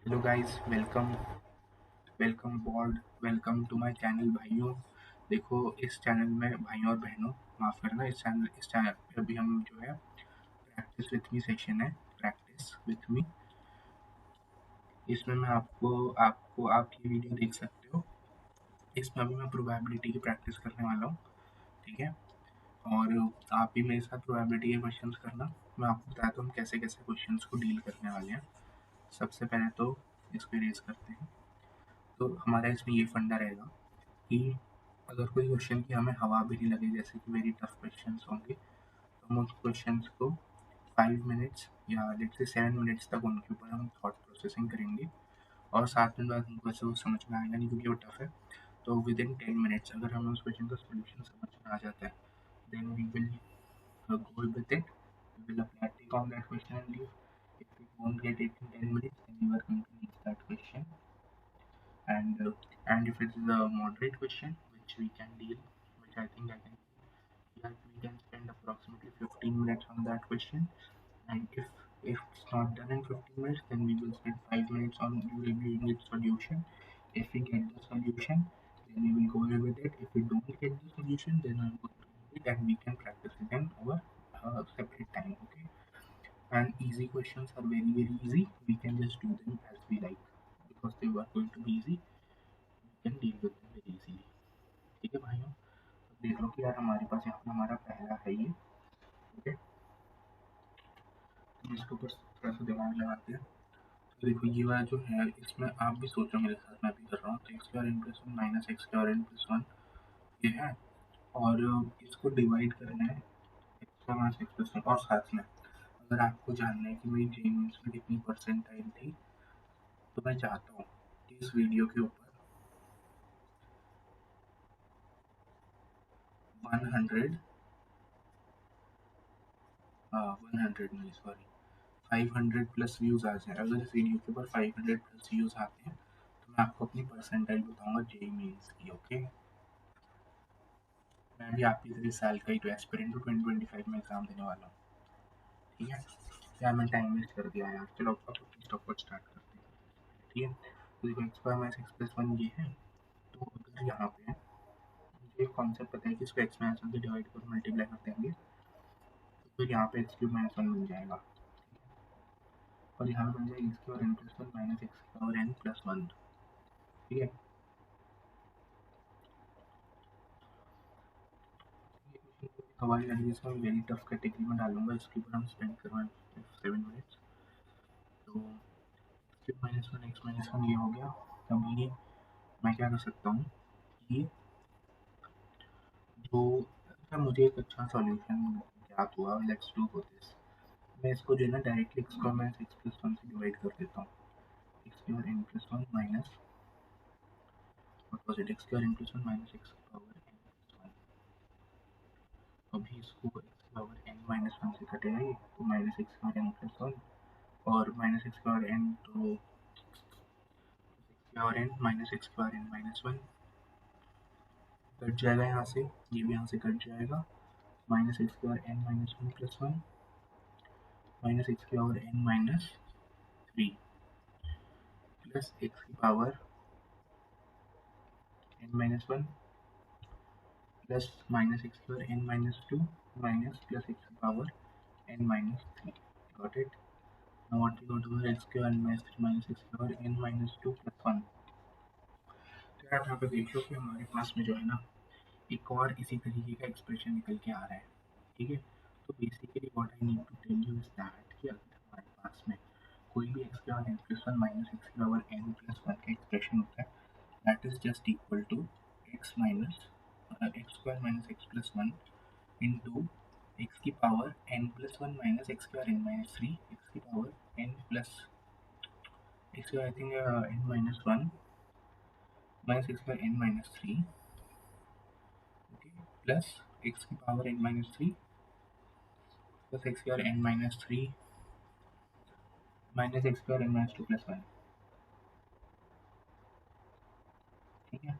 Hello guys, welcome welcome board welcome to my channel भाइयों। देखो, इस चैनल में भाइयों और बहनों, माफ़ करना, इस चैनल पे अभी हम जो है प्रैक्टिस विथ मी सेशन है। प्रैक्टिस विथ मी, इसमें मैं आपको आपको आप ये वीडियो देख सकते हो। इसमें अभी मैं प्रोबेबिलिटी की प्रैक्टिस करने वाला हूँ, ठीक है। और आप भी मेरे साथ प्रोबेबिलिटी के क्वेश्चंस करना। मैं आपको बताता हूँ कैसे कैसे क्वेश्चंस को डील करने वाले हैं। सबसे पहले तो इसको इरेज करते हैं। तो हमारा इसमें ये फंडा रहेगा कि अगर कोई क्वेश्चन की हमें हवा भी नहीं लगे, जैसे कि वेरी टफ क्वेश्चंस होंगे, तो हम उस क्वेश्चंस को 5 मिनट्स या लेट्स से 7 मिनट्स तक उनके ऊपर हम थॉट प्रोसेसिंग करेंगे। और 7 मिनट बाद हमको ऐसे वो समझ में आएगा नहीं, क्योंकि वो टफ है। तो विद इन 10 मिनट्स अगर हमें उस क्वेश्चन का सोल्यूशन समझ में आ जाता है, then we will go with it. We will apply take on that question and leave. If we won't get it in 10 minutes, then we are going to leave that question. And if it is a moderate question, which we can deal, which I think I can, yeah, we can spend approximately 15 minutes on that question. And if it's not done in 15 minutes, then we will spend 5 minutes on reviewing its solution. If we get the solution, then we will go ahead with it. If we don't get the solution, then I'm going to leave it and we can practice again over separate time. Okay. And easy questions are very very easy. We can just do them as we like, because they were going to be easy. We can deal with them very easily. ठीक है भाइयों, तो देख लो कि यार हमारे पास यहाँ पे हमारा पहला है ये। ठीक है, तो इसके ऊपर थोड़ा सा दिमाग लगाते हैं। तो देखो, ये वाला जो है, इसमें आप भी सोचो मेरे साथ, मैं भी कर रहा हूँ। तो x square n plus one minus x square n plus one ये है। और इसको डिवाइड करना है x square minus x plus one. और साथ में अगर आपको जानना है कि मेरी जे मीन्स में कितनी परसेंटाइल थी, तो मैं चाहता हूँ कि इस वीडियो के ऊपर 100 100 नहीं, सॉरी, 500 प्लस व्यूज़ आ जाए। अगर इस वीडियो के ऊपर 500 प्लस व्यूज़ आते हैं, तो मैं आपको अपनी परसेंटाइल बताऊंगा जे मीन्स की। ओके, मैं भी आपकी तरह इस साल का ही तो एस्पिरेंट टू 2025 में एग्ज़ाम देने वाला हूँ। ठीक है, यार मैं टाइम वेस्ट कर दिया यार। चलो अपना स्टॉप स्टार्ट करते हैं। ठीक है, तो देखो x square minus x plus one ये है। तो अगर यहाँ पे मुझे एक कॉन्सेप्ट पता है कि इसको एक्स माइनस वन से डिवाइड कर मल्टीप्लाई कर देंगे, तो फिर यहाँ पे एक्स क्यूब माइनस वन बन जाएगा। और यहाँ पे बन जाएगा x cube n plus one minus x और एन प्लस वन। ठीक है, हवाई लैंग्वेज में वेरी टफ कैटेगरी में डालूंगा। इसके ऊपर हम स्पेंड करवाएं 7 मिनट्स। तो x minus one x minus one ये हो गया। अब ये मैं क्या कर सकता हूँ कि जो अच्छा, मुझे एक अच्छा सॉल्यूशन ज्ञात हुआ। Let's do for this. मैं इसको जो है ना directly x square minus x plus one से डिवाइड कर देता हूँ। X square n plus one minus opposite x square n plus one minus x power n plus one. अभी इसको x power n minus one से कटेगा ये, तो minus x square n plus one और माइनस एक्स स्क्वायर एन, तो और n minus x square n minus one cut जाएगा यहाँ से। ये भी यहाँ से कट जाएगा। Minus x square n minus one plus one minus x square n minus three plus x की power n minus one plus minus x square n minus two minus plus x की power n minus three. Got it? Now what we got over x square n minus three minus x square n minus two plus one. तो आप यहाँ पे देख लो कि हमारे पास में जो है ना, एक और इसी तरीके का एक्सप्रेशन निकल के आ रहा है। ठीक है, तो basically what I need to tell you is that कि अगर हमारे पास में कोई भी x power n plus one minus x power n plus one का एक्सप्रेशन होता है, that is just equal to x minus x square minus x plus one into x की power n plus one minus x square n minus three x की power n plus x I think N minus one minus x square n minus three, okay, plus x की power n minus three plus x square n minus three minus x square n minus two plus one. ठीक है,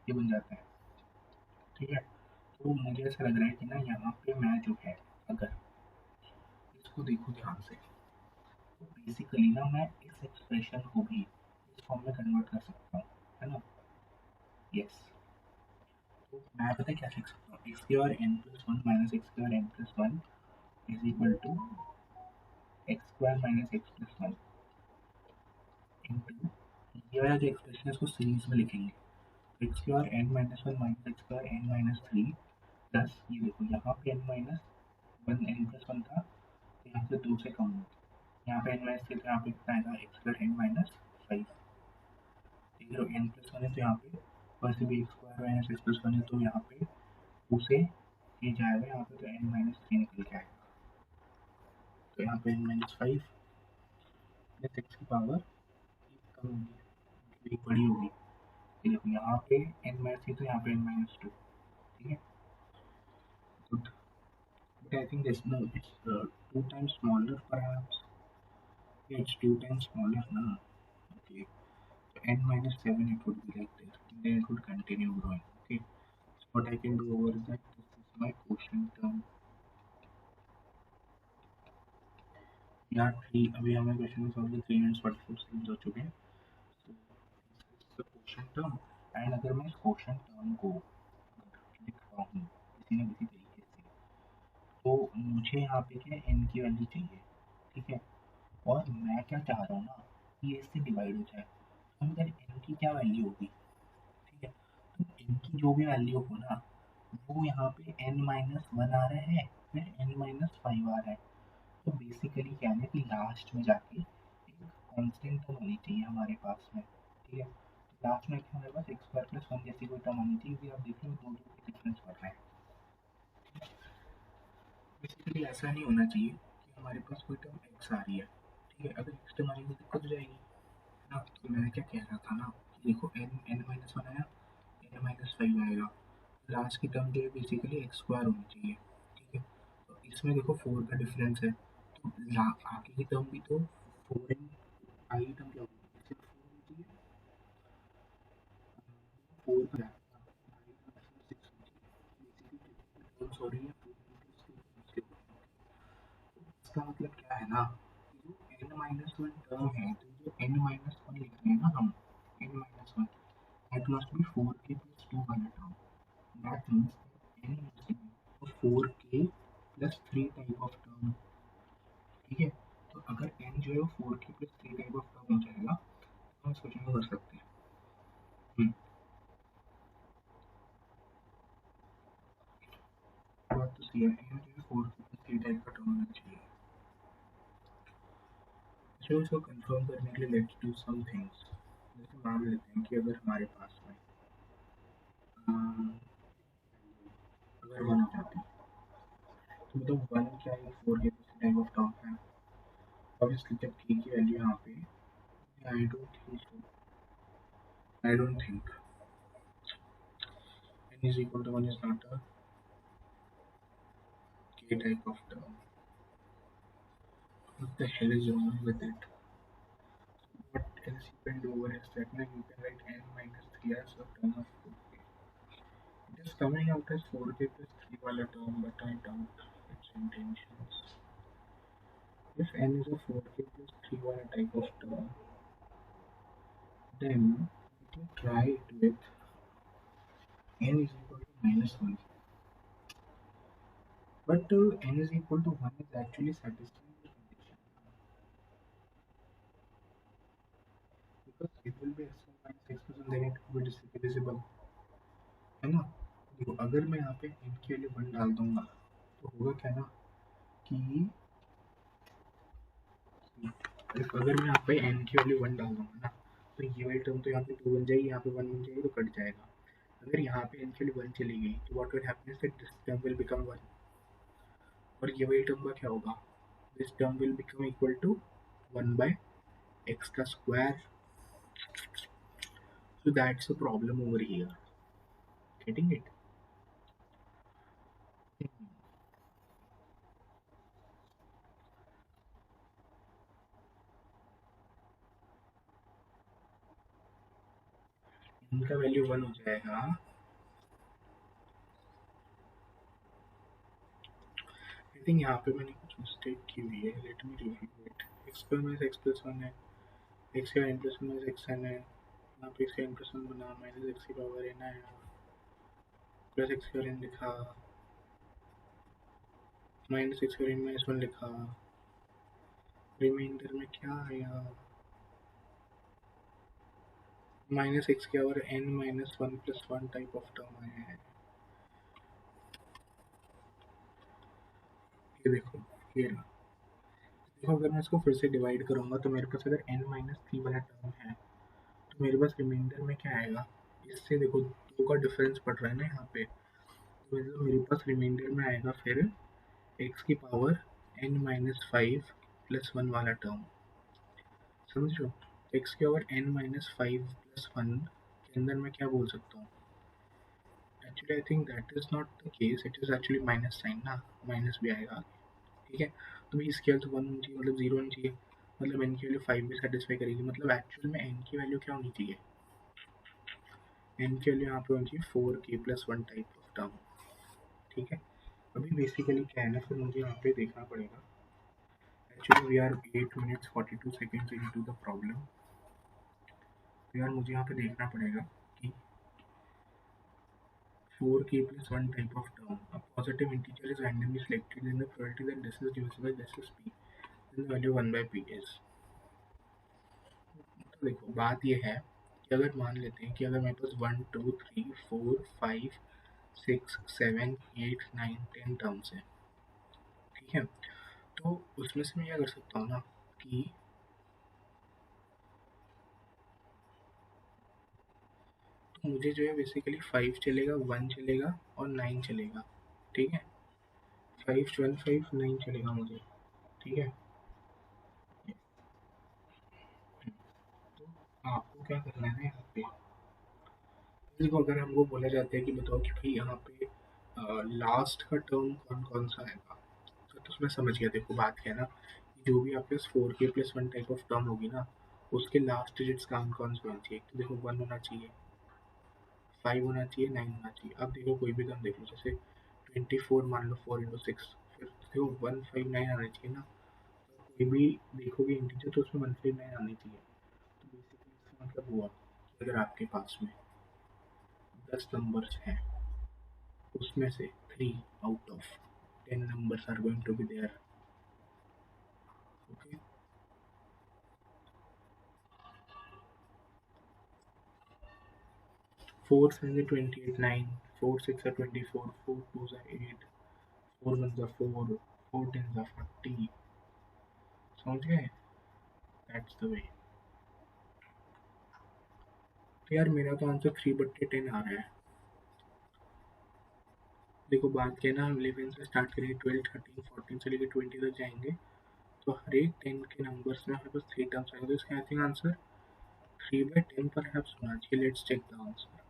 ये बन जाता है। ठीक है, तो मुझे ऐसा लग रहा है कि ना यहाँ पे मैं जो है, अगर इसको देखो ध्यान से, तो बेसिकली ना मैं इस एक्सप्रेशन को भी इस फॉर्म में कन्वर्ट कर सकता हूँ, है ना। यस, तो मैं पता है क्या लिख सकता हूँ, x square n plus one minus x square n plus one is equal to x square minus x plus one into, ये वाला जो एक्सप्रेशन है इसको सीरीज में लिखेंगे, x square n minus one minus x square n minus three plus ये देखो यहाँ पे n minus one n plus one था, तो यहाँ से दो से कम हो, यहाँ पे एन माइनस थ्री, तो यहाँ पे कितना आएगा x square n minus five, ठीक है। एन प्लस वन है तो यहाँ पे वैसे भी x square minus x plus one है, तो यहाँ पे उसे ये जाएगा यहाँ पे, तो एन माइनस थ्री निकल के आएगा, तो यहाँ पे n minus five plus x की पावर कम होगी, एक बड़ी होगी, ये देखो यहाँ पे एन माइनस थ्री तो यहाँ पे एन माइनस टू, ठीक है। Good, but I think this no it's two times smaller perhaps, it's two times smaller now. Okay, so n minus 7 it would be like this, and then it would continue growing. Okay, so what I can do over that, this is my quotient term. यहाँ three, अभी हमें question में solve 344 second हो चुके हैं, so this is the quotient term, and अगर मैं इस quotient term को लिख रहा हूँ किसी न किसी तरीके से, तो मुझे यहाँ पे क्या n की वैल्यू चाहिए, ठीक है, और मैं क्या चाह रहा हूँ ना कि ये इससे डिवाइड हो जाए, तो इधर n की क्या वैल्यू होगी, ठीक है, तो इनकी जो भी वैल्यू हो ना, वो यहाँ पे n माइनस वन आ रहा है, फिर n माइनस फाइव आ रहा है, तो बेसिकली क्या है कि लास्ट में जाके एक कांस्टेंट टर्म होनी चाहिए हमारे पास में, ठीक है, तो लास्ट में हमारे पास एक्स स्क्वायर प्लस वन जैसी कोई टर्म होनी चाहिए, क्योंकि आप देख लो दो दो के डिफरेंस बढ़ रहे हैं, बेसिकली ऐसा नहीं होना चाहिए कि हमारे पास कोई टर्म एक्स आ रही है, ठीक है, अगर एक्स टर्म आएगी तो दिक्कत हो जाएगी, है ना। तो मैं क्या कह रहा था ना, देखो एन एन माइनस वन आया, एन माइनस फाइव आएगा, लास्ट की टर्म जो है बेसिकली एक्स स्क्वायर होनी चाहिए, ठीक है, तो इसमें देखो फोर का डिफरेंस है, तो आगे की टर्म भी तो फोर इन, आगे की टर्म क्या होगी, सिर्फ फोर होनी चाहिए, फोर का सिक्स होनी चाहिए, बेसिकली टर्म्स हो रही है four plus two plus two, इसका मतलब क्या है ना, जो एन माइनस वन टर्म है, तो जो एन माइनस वन लिख रहे हैं ना हम, n minus one that must be four के प्लस टू वाला term, that means that n must be a 4k plus 3 type of term, ठीक है, तो अगर n जो है वो 4k plus 3 type of term हो जाएगा, तो हम इस क्वेश्चन को कर सकते हैं। बात तो सही है, n जो है 4k प्लस 3 टाइप का टर्म होना चाहिए। चलो इसको कंफर्म करने के लिए लेट्स डू सम थिंग्स, जैसे मान लेते हैं कि अगर हमारे पास में अगर वन आ जाती है, तो मतलब वन क्या है, 4k plus type of term है, ऑब्वियसली जब k की वैल्यू यहाँ पे, आई don't think so, I don't think n is equal to 1 is not a k type of term. What the hell is wrong with it? What else you can do over is that now you can write n minus 3 as a term of 4k. It is coming out as 4k plus 3 wala term, but I doubt its intentions. If n is a 4k plus 3 wala type of term, then we can try it with n is equal to minus 1. But n is equal to 1 is actually satisfying the condition, because it will be x1 minus x2, then it will be divisible, है ना। देखो अगर मैं यहाँ पे n की value one डाल दूंगा, तो होगा क्या ना कि अगर मैं यहाँ पे n की वैल्यू वन डाल दूंगा ना, तो ये वाली टर्म तो यहाँ पे टू बन जाएगी, यहाँ पे वन बन जाएगी, तो कट जाएगा। अगर यहाँ पे n की वैल्यू वन चली गई, तो what will happen is that this term will become one, और ये वाली टर्म का क्या होगा, this term will become equal to one by x का square, so that's the problem over here, getting it? इनका वैल्यू वन हो जाएगा, आई थिंक यहाँ पे मैंने कुछ मिस्टेक की हुई है, let me review it. X square minus x plus one है, एक्स का n plus one minus x n है, यहाँ पे एक्स का एन प्लस वन बना माइनस एक्स की पावर एन आया प्लस एक्स का एन लिखा माइनस एक्स का एन माइनस वन लिखा, रिमाइंडर में क्या आया माइनस एक्स की power n minus one plus one type of term आया है। ये देखो, ये रहा। देखो अगर मैं इसको फिर से डिवाइड करूंगा तो मेरे पास अगर n माइनस थ्री वाला टर्म है तो मेरे पास रिमाइंडर में क्या आएगा, इससे देखो दो का डिफरेंस पड़ रहा है ना यहाँ पे, तो मतलब मेरे पास रिमाइंडर में आएगा फिर x की power n minus five plus one वाला टर्म, समझो। x की power n minus five plus one के अंदर मैं क्या बोल सकता हूँ, actually I think that is not the case, it is actually minus sign ना, माइनस भी आएगा आगे, ठीक है। तो भी इसकी तो वन होनी चाहिए, मतलब जीरो होनी चाहिए, मतलब एन की वैल्यू फाइव भी सेटिस्फाई करेगी, मतलब एक्चुअल में एन की वैल्यू क्या होनी चाहिए, एन की वैल्यू यहाँ पे होनी चाहिए फोर के plus one type of term, ठीक है। अभी बेसिकली क्या है ना, फिर मुझे यहाँ पे देखना पड़ेगा, actually we are 8 minutes 42 seconds into the problem, तो यार मुझे यहाँ पे देखना पड़ेगा कि फोर के plus one type of term, a positive integer is randomly selected in the probability that this is divisible by this is p, then the value 1 by p is, तो देखो बात ये है कि अगर मान लेते हैं कि अगर मेरे पास one two three four five six seven eight nine ten terms है, ठीक है, तो उसमें से मैं क्या कर सकता हूँ ना कि तो मुझे जो है बेसिकली फाइव चलेगा, वन चलेगा और नाइन चलेगा, ठीक है, फाइव वन फाइव नाइन चलेगा मुझे, ठीक है। तो आपको क्या करना है यहाँ पे, देखो अगर हमको बोला जाता है कि बताओ कि भाई यहाँ पे लास्ट का टर्म कौन कौन सा आएगा, तो उसमें समझ गया, देखो बात क्या है ना, जो भी आपके पास फोर के plus one type of term होगी ना, उसके लास्ट डिजिट्स कौन कौन से होने चाहिए, तो देखो वन होना चाहिए, फाइव होना चाहिए, नाइन होना चाहिए। अब देखो कोई भी टर्म देख लो, जैसे 24 मान लो, फोर इंटू सिक्स, फिर देखो वन फाइव नाइन आना चाहिए ना, कोई भी देखोगे इंटीजर तो उसमें वन फाइव नाइन आनी चाहिए। तो बेसिकली इसका मतलब हुआ कि अगर आपके पास में 10 नंबर्स हैं, उसमें से 3 out of 10 numbers are going to be there, okay, 4 7 are 28 9, 4 6 are 24, 4 2s are 8, 4 1s are 4, 4 10s are 40, समझ गए, दैट्स द वे। तो यार मेरा तो आंसर 3/10 आ रहा है। देखो बात क्या है ना, हम 11 से स्टार्ट करेंगे, 12 13 14 से लेकर 20 तक जाएंगे, तो हर एक 10 के नंबर्स में हमारे पास 3 टर्म्स आएंगे, तो इसका आई थिंक आंसर 3/10 पर होना चाहिए। लेट्स चेक द आंसर,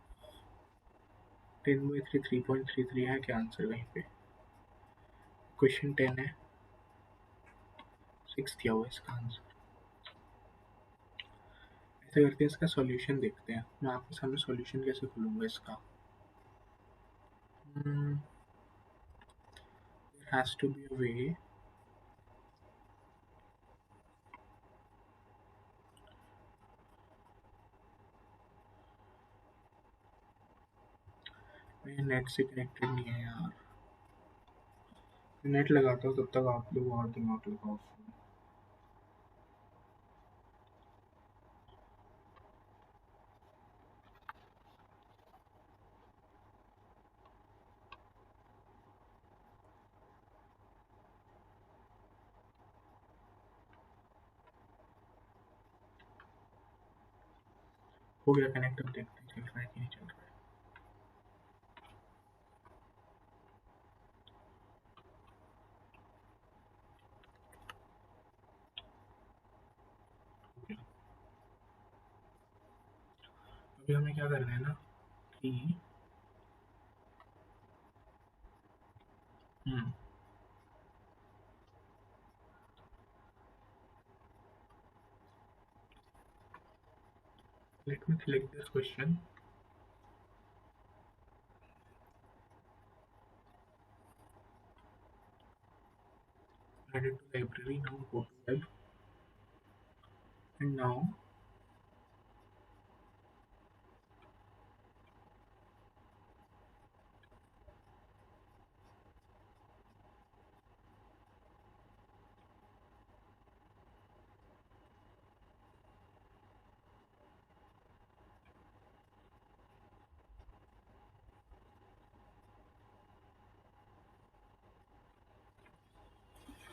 10/3 3.33 है क्या आंसर वहीं पे, क्वेश्चन 10 है, 6 दिया हुआ इसका आंसर। ऐसा करते हैं, इसका सॉल्यूशन देखते हैं, मैं आपके सामने सॉल्यूशन कैसे खोलूंगा इसका, there has to be a way, मैं नेट से कनेक्टेड नहीं है यार, नेट लगाता हूँ तब तक आप लोग और दिमाग लगाओ। हो गया कनेक्ट, अब देखते हैं चल रहा है कि नहीं चल रहा है। अभी हमें क्या करना है ना कि let me select this question, add it to library, now go to web, And now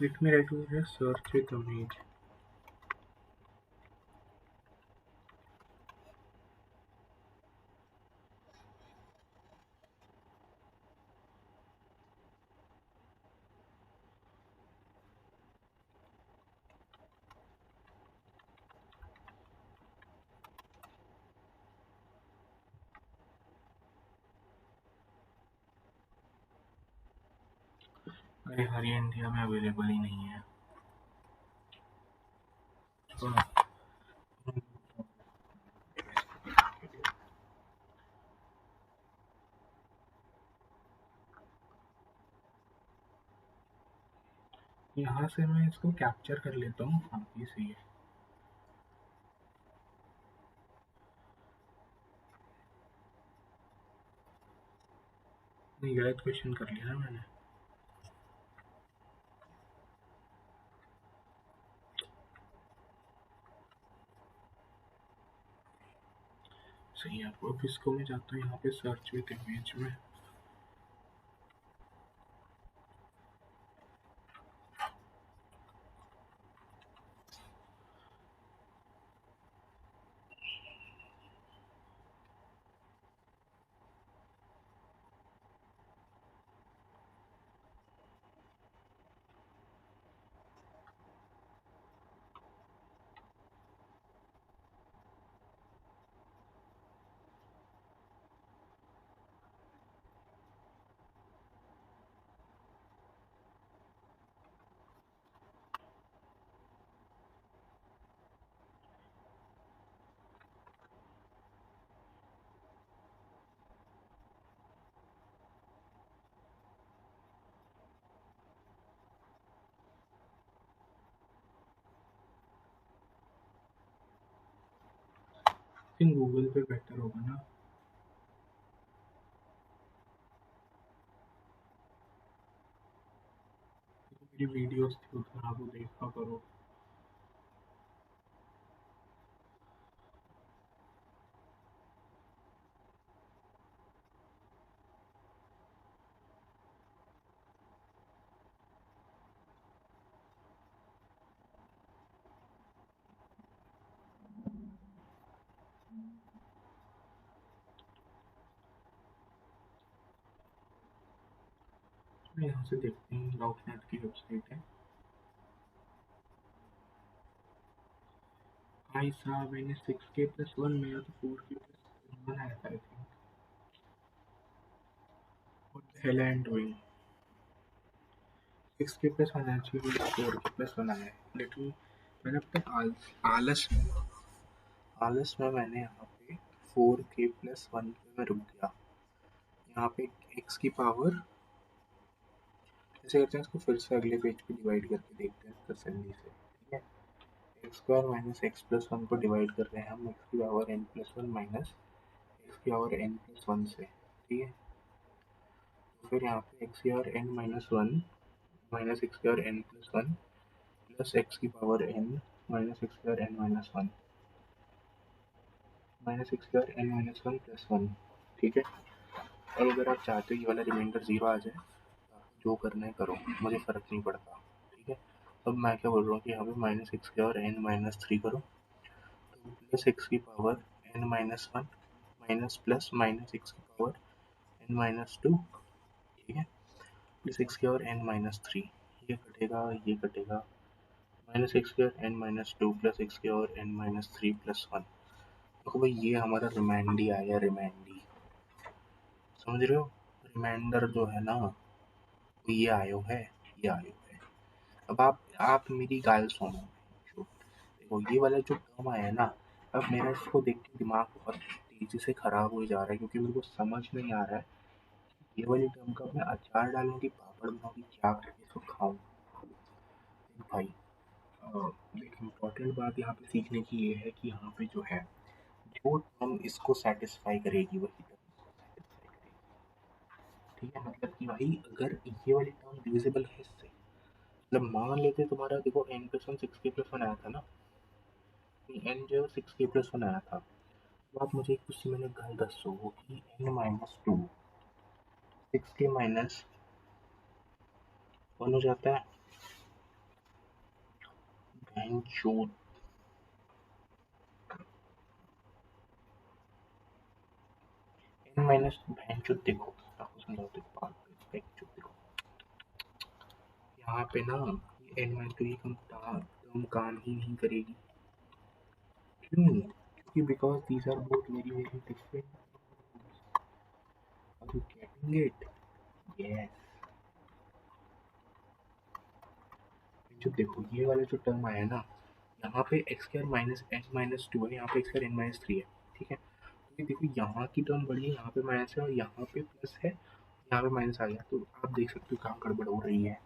let me write over here search with image. अरे हर ये इंडिया में अवेलेबल ही नहीं है। तो यहाँ से मैं इसको कैप्चर कर लेता हूँ। हाँ ये सही है। नहीं, गलत क्वेश्चन कर लिया ना मैंने। सही है। अब इसको मैं जाता हूँ यहाँ पे सर्च विथ इमेज में। थिंक गूगल पे बेटर होगा ना। मेरी वीडियोस थी उधर, आप वो देखा करो। यहाँ से देखते हैं, डॉटनेट की वेबसाइट है। भाई साहब मैंने 6K+1 में, या तो 4K+1 आया था I think. What the hell I am doing. 6K+1 आना चाहिए, 4K+1 आया है। लेकिन मैंने अपने आलस में मैंने यहाँ पे 4K+1 पे मैं रुक गया। यहाँ पे एक्स की पावर, ऐसे करते हैं इसको फिर से अगले पेज पे डिवाइड करके देखते हैं तसल्ली से। ठीक है, x square minus x plus one को डिवाइड कर रहे हैं हम एक्स की power n plus one minus x की पावर एन प्लस वन से। ठीक है, तो फिर यहाँ पे एक्स की power n minus one minus x की power n plus one plus x की पावर एन माइनस एक्स की power n minus one minus x की power n minus one plus one. ठीक है, और अगर आप चाहते हो ये वाला रिमाइंडर जीरो आ जाए, जो करना है करो, मुझे फ़र्क नहीं पड़ता। ठीक है, अब मैं क्या बोल रहा हूँ कि यहाँ पे माइनस एक्स की पावर एन माइनस थ्री करो, तो प्लस एक्स की power n minus one minus plus minus x की पावर एन माइनस टू। ठीक है, प्लस एक्स की पावर एन माइनस थ्री, ये कटेगा ये कटेगा, माइनस एक्स की power n minus two plus x की power n minus three plus one. देखो भाई ये हमारा रिमाइंडी आया, रिमाइंडी, समझ रहे हो। रिमाइंडर जो है ना, ये आयो है, ये आयो है। अब आप मेरी गाल सुनो। जो देखो ये वाला जो टर्म आया है ना, अब मेरा इसको देख के दिमाग बहुत तेजी से खराब हो जा रहा है, क्योंकि मेरे को समझ नहीं आ रहा है ये वाली टर्म का मैं अचार डालूं कि पापड़ बनाऊं कि क्या करके इसको खाऊं भाई। एक इम्पॉर्टेंट बात यहाँ पे सीखने की ये है कि यहाँ पे जो है जो टर्म इसको सेटिस्फाई करेगी वही टर्म इसको सेटिस्फाई करेगी। ठीक है, मतलब कि भाई अगर ये वाली टर्म डिविजिबल है इससे, मतलब मान लेते तुम्हारा देखो n प्लस वन सिक्स के प्लस वन आया था ना, n जो है सिक्स के प्लस वन आया था। तो आप मुझे कुछ मैंने गल दसो कि n माइनस टू सिक्स के माइनस वन हो जाता है। बहन चोद, n माइनस बहन चोद देखो आपको समझाओ, देखो बात बहन चोद देखो यहाँ पे ना ये n माइनस टू ये टर्म काम ही नहीं करेगी। क्यों? क्योंकि because these are both very very different. Are you getting it? Yes. जो देखो ये वाला जो टर्म आया ना, यहाँ पे x square minus n minus two है, यहाँ पे x square n minus three है। ठीक है, तो ये देखो यहाँ की टर्म बड़ी है, यहाँ पे माइनस है और यहाँ पे प्लस है, यहाँ पे माइनस आ गया, तो आप देख सकते हो कहाँ गड़बड़ हो रही है।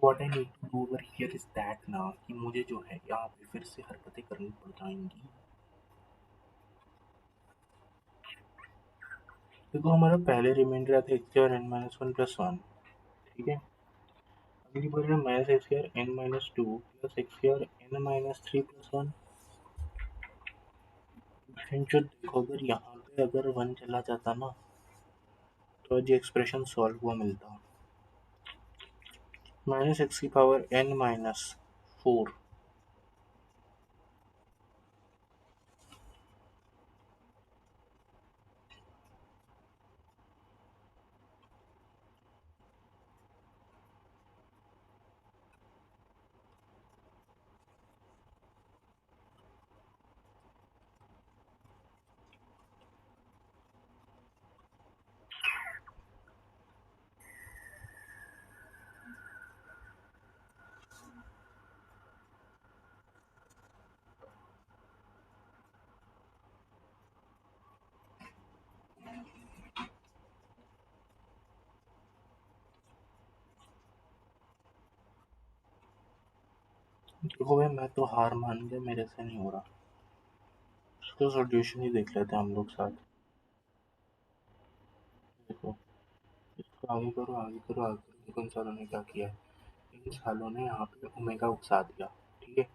What I need to do over here is that ना कि मुझे जो है यहाँ पे फिर से हरकतें करनी पड़ जाएंगी। देखो हमारा पहले रिमाइंडर था x square n minus one plus one. ठीक है, अगली बार है minus x square n minus two plus x square n minus three plus one. जो देखो अगर यहाँ पे अगर वन चला जाता ना तो जो एक्सप्रेशन सॉल्व हुआ मिलता माइनस एक्स की पावर एन माइनस फोर। देखो भाई मैं तो हार मान गया, मेरे से नहीं हो रहा, इसका सॉल्यूशन ही देख लेते हैं हम लोग साथ। देखो इसको आगे करो आगे करो आगे करो, देखो इन सालों ने क्या किया है, इन सालों ने यहाँ पे ओमेगा घुसा दिया। ठीक है,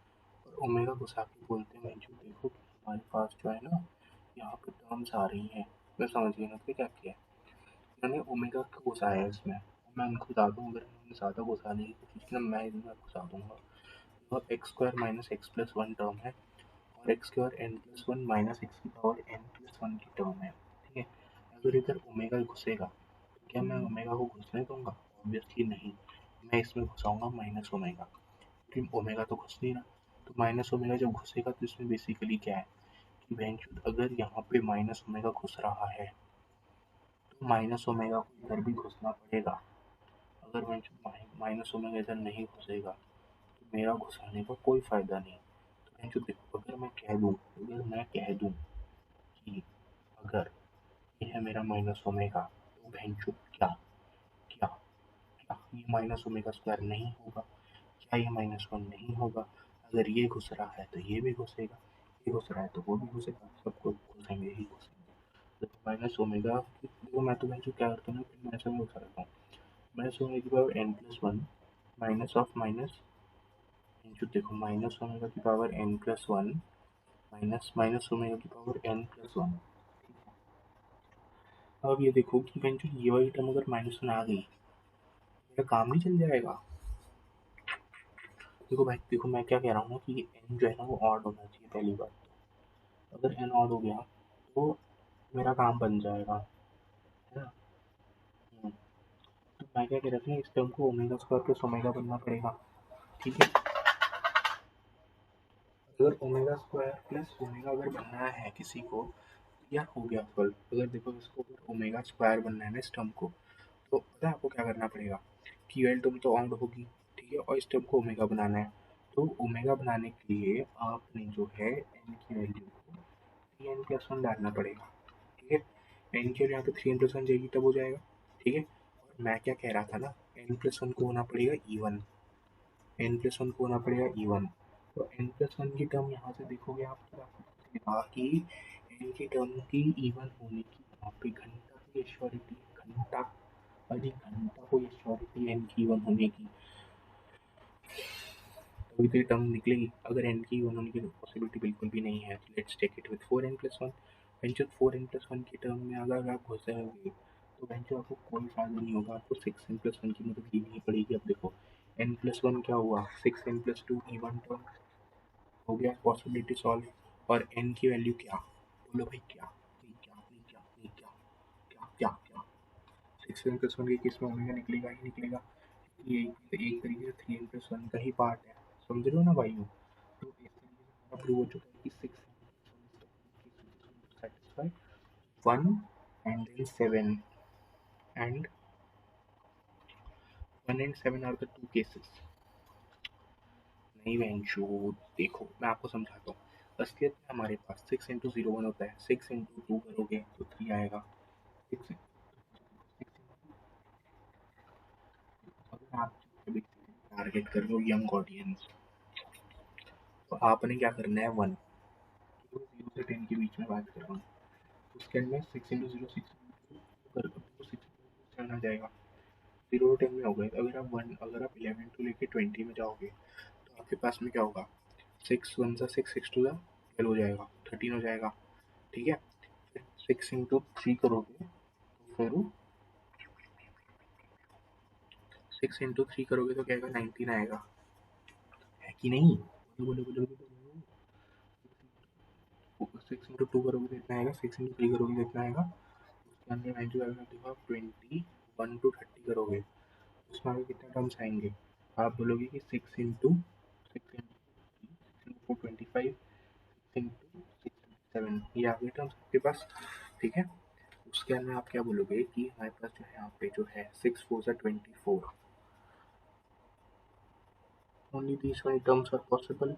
और ओमेगा घुसा के बोलते हैं जो देखो कि हमारे पास जो है ना यहाँ पे टर्म्स आ रही हैं। मैं समझ गया ना कि क्या किया है, मैंने ओमेगा को घुसाया है इसमें। मैं उनको बता दूँ अगर मैंने ज़्यादा घुसाने की कोशिश की ना मैं इसमें घुसा दूंगा। तो x square minus x plus one term है और x square n plus one minus x की पावर एन प्लस वन की टर्म है। ठीक है, अगर इधर ओमेगा घुसेगा तो क्या मैं ओमेगा को घुसने दूंगा? ऑब्वियसली नहीं, मैं इसमें घुसाऊंगा माइनस ओमेगा, लेकिन ओमेगा तो घुस नहीं रहा। तो माइनस ओमेगा जब घुसेगा तो इसमें बेसिकली क्या है कि बेंचूट अगर यहाँ पे माइनस ओमेगा घुस रहा है तो माइनस ओमेगा को इधर भी घुसना पड़ेगा। अगर बेंचूट माइनस ओमेगा इधर नहीं घुसेगा तो मेरा घुसाने का कोई फ़ायदा नहीं। तो बेंचूट देखो अगर मैं कह दूँ कि अगर ये है मेरा माइनस ओमेगा तो बेंचूट क्या क्या क्या ये माइनस ओमेगा स्क्वायर नहीं होगा? क्या ये माइनस वन नहीं होगा? अगर ये घुस रहा है तो ये भी घुसेगा, ये घुस रहा है तो वो भी घुसेगा, सबको घुसेंगे ही घुसेंगे। तो माइनस ओमेगा देखो मैं तो मैं जो क्या करता हूँ ना फिर मैं ऐसा में घुसा रहता हूँ माइनस ओमेगा की power n plus one minus of minus जो देखो माइनस ओमेगा की power n plus one minus minus omega की पावर एन प्लस वन। अब ये देखो कि जो ये वाली टर्म अगर माइनस वन आ गई मेरा काम नहीं चल जाएगा। देखो भाई देखो मैं क्या कह रहा हूँ ना कि एन जो है ना वो ऑड होना चाहिए पहली बात तो। अगर एन ऑड हो गया तो मेरा काम बन जाएगा, है ना। हम्म, तो मैं क्या कह रहा था इस टर्म को ओमेगा स्क्वायर प्लस ओमेगा बनना पड़ेगा। ठीक है, अगर ओमेगा स्क्वायर प्लस ओमेगा अगर बनना है किसी को तो यार हो गया सॉल्व। अगर देखो इसको अगर ओमेगा स्क्वायर बनना है ना इस टर्म को तो पता है आपको क्या करना पड़ेगा कि ये टर्म तो ऑड होगी। ठीक है, और इस टर्म को ओमेगा बनाना है तो ओमेगा बनाने के लिए आपने जो है एन की वैल्यू को थ्री एन प्लस वन डालना पड़ेगा। ठीक है, एन की वैल्यू यहाँ पे थ्री एन प्लस वन जाएगी तब हो जाएगा। ठीक है, और मैं क्या कह रहा था ना एन प्लस वन को होना पड़ेगा इवन, एन प्लस वन को होना पड़ेगा E1। तो एन प्लस वन की टर्म यहाँ से देखोगे आप तो आपको दिखेगा कि एन की टर्म की E1 होने की यहाँ पे घंटा की एश्योरिटी, घंटा अधिक घंटा को एश्योरिटी एन की E1 होने की, तभी तो टर्म निकलेगी। अगर एन की E1 होने की पॉसिबिलिटी बिल्कुल भी नहीं है, let's take it with 4n+1। वेंचर 4n+1 की टर्म में अगर आप घुस जाओगे तो वेंचर आपको कोई फायदा नहीं होगा, आपको 6n+1 की मदद लेनी पड़ेगी। अब देखो n+1 क्या हुआ, 6n+2 E1 टर्म हो गया, पॉसिबिलिटी सॉल्व। और n की वैल्यू क्या, बोलो भाई क्या, नहीं क्या, नहीं क्या, नहीं क्या, क्या क्या क्या। 6n+1 के केस में ओमेगा निकलेगा ही निकलेगा, ये एक तरीके से 3n+1 का ही पार्ट है, समझ रहे हो ना भाइयों। तो इस तरीके से प्रूव हो चुका है कि 6 satisfy 1 and then 7 and 1 and 7 are the two cases। नहीं वेंचू, देखो मैं आपको समझाता हूँ। असलियत में हमारे पास 6 × 0 1 होता है, 6 × 2 करोगे तो 3 आएगा। 6 अगर आप टारगेट कर रहे हो यंग ऑडियंस, तो आपने क्या करना है, 1 0 से 10 के बीच में बात कर रहा हूँ, उसके अंदर 6 × 0 6 आ जाएगा। 0 to 10 में हो गए। अगर आप 11 to लेके 20 में जाओगे तो आपके पास में क्या होगा, 6 1 6 6 2 12 हो जाएगा, 13 हो जाएगा। ठीक है, फिर 6 × 3 करोगे तो फिर 6 × 3 करोगे तो क्या आएगा, 19 आएगा, है कि नहीं। बोलो बोलो बोलो बोलो। 6 × 2 करोगे तो इतना आएगा, 6 × 3 करोगे तो इतना आएगा। उसके अंदर वैल्यू आएगा, देखो आप 21 to 30 करोगे, उसमें आगे कितने टर्म्स आएंगे। आप बोलोगे कि 6 × 4 25, 6 × 7, ये आ गए टर्म्स आपके पास। ठीक है, उसके अंदर आप क्या बोलोगे कि हमारे पास जो है यहाँ पे जो है 6 4 24, only these many terms are possible,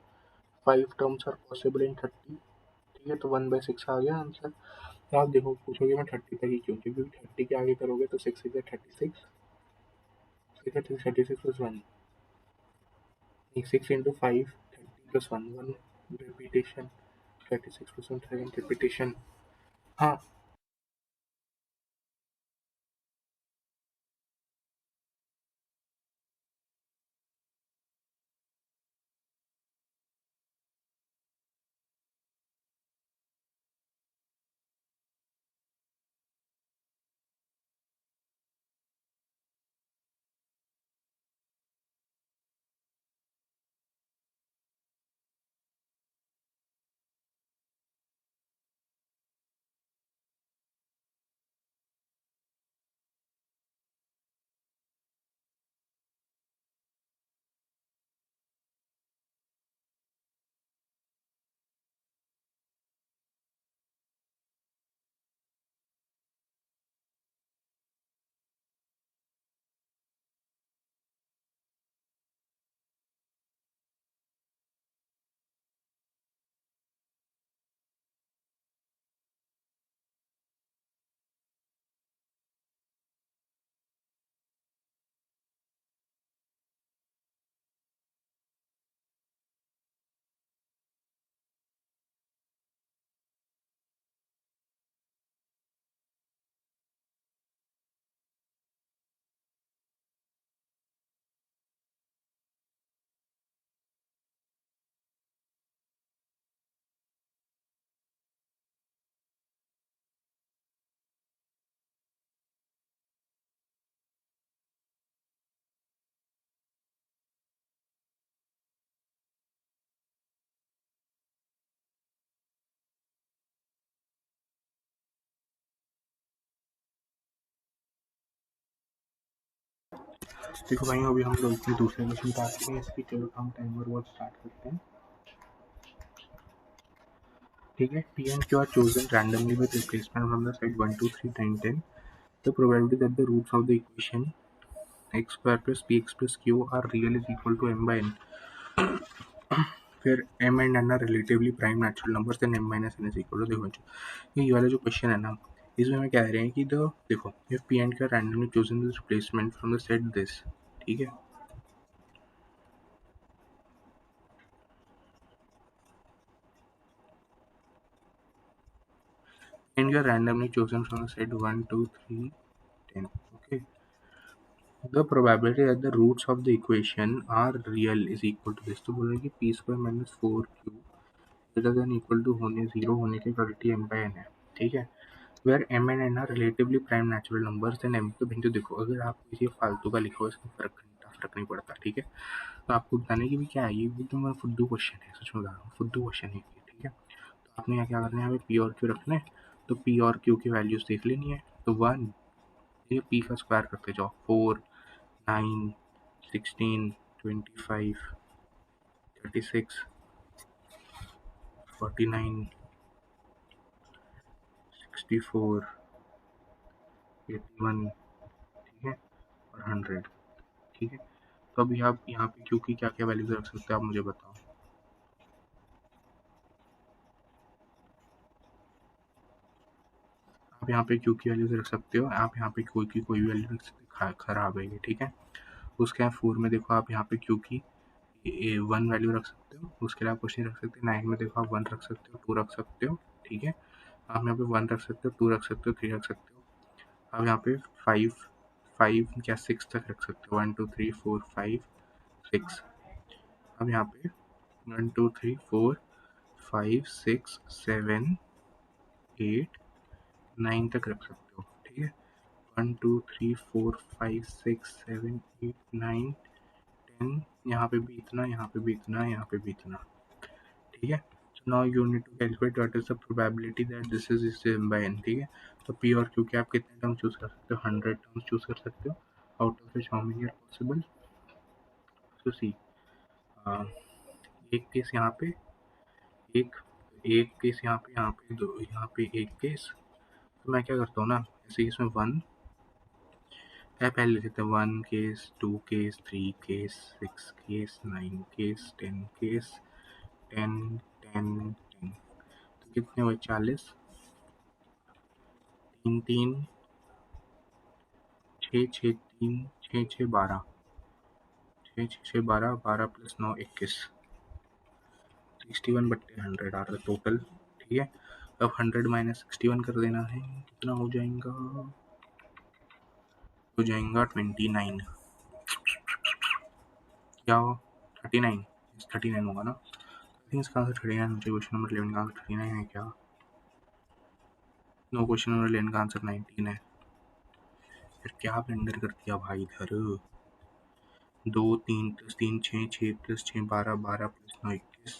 5 terms are possible in 30। ठीक है, तो 1/6 आ गया आंसर। आप देखो पूछोगे मैं 30 तक ही क्यों, क्योंकि 30 के आगे करोगे तो 6 is 36, 36 plus 1, 6 into 5 30 plus 1 repetition, 36 plus 1 7 repetition। हाँ, देखो भाई अभी हम लोग अपने दूसरे क्वेश्चन पे आते हैं, इसकी चलो हम टाइमर वॉच स्टार्ट करते हैं। ठीक है, P and Q are chosen randomly with replacement from the set 1 2 3 9 10। The probability that the roots of the equation x square plus px plus q are real is equal to m by n, फिर m and n are relatively prime natural numbers then m minus n is equal to, देखो ये वाला जो question है ना, इसमें हमें कह रहे हैं कि द देखो if p and q are randomly chosen the replacement from the set this। ठीक है, and you are randomly chosen from the set 1, 2, 3, 10. Okay. The probability that the roots of the equation are real is equal to this. तो बोल रहे हैं कि p square minus 4q greater than equal to होने zero होने की probability m by n है. ठीक है. Where m and n are relatively prime natural numbers then m तो बिंदु देखो, अगर आप किसी फालतू का लिखो इसमें फर्क नहीं पड़ता. ठीक है. तो आपको बताने की भी क्या है, ये भी तो मेरा फुद्दू क्वेश्चन है, सच में बता रहा हूँ, फुद्दू क्वेश्चन है ये. ठीक है. तो आपने यहाँ क्या करना है, हमें पी और क्यू रखना है. तो पी और क्यू की वैल्यूज देख लेनी है. तो 1, ये पी का स्क्वायर करते जाओ. 4, 9, 16, 25, 36, 49, 64, 81. ठीक है. और 100. ठीक है. तो अभी आप यहाँ पे क्यू की क्या क्या वैल्यूज रख सकते हो, आप मुझे बताओ. आप यहाँ पे क्यू की वैल्यूज रख सकते हो. आप यहाँ पे कोई की कोई वैल्यू रख सकते हो, खराब है ये. ठीक है. उसके बाद 4 में देखो आप यहाँ पे क्यू की 1 वैल्यू रख सकते हो. उसके अलावा कुछ नहीं रख सकते. 9 में देखो आप 1 रख सकते हो, 2 रख सकते हो. ठीक है. आप यहाँ पे 1 रख सकते हो, 2 रख सकते हो, 3 रख सकते हो. आप यहाँ पे 5 या 6 तक रख सकते हो. 1, 2, 3, 4, 5, 6. अब यहाँ पे 1, 2, 3, 4, 5, 6, 7, 8, 9 तक रख सकते हो. ठीक है. 1, 2, 3, 4, 5, 6, 7, 8, 9, 10. यहाँ पे भी इतना, यहाँ पे भी इतना, यहाँ पे भी इतना. ठीक है. So now you need to calculate what is the probability that this is by n. ठीक है. तो p और q के आप कितने टर्म चूज कर सकते हो, 100 टर्म्स चूज कर सकते हो. Out of which how many are possible. So see, एक केस यहाँ पे, एक एक केस यहाँ पे दो, यहाँ पे एक केस. तो मैं क्या करता हूँ ना, ऐसे इसमें 1 है, पहले लेते हैं 1 case, 2 case, 3 case, 6 case, 9 case, 10 case, 10, 10, 10. तो कितने हुए, 40. 3, 3, 6, 6, 3, 6, 6, 12, 6, 6, 6, 12, 12 प्लस 9, 21. 61/100 आ रहा है टोटल. ठीक है. अब 100 माइनस 61 कर देना है. कितना हो जाएगा, हो जाएगा 29. क्या हो, 39. 39 होगा ना. आई थिंक इसका आंसर 39 मुझे. क्वेश्चन नंबर 11 का आंसर 39 है क्या. नो, क्वेश्चन नंबर 11 का आंसर 19 है. फिर क्या ब्लेंडर कर दिया भाई इधर. 2, 3 प्लस 3, 6, 6 प्लस 6, 12, 12 प्लस 9, 21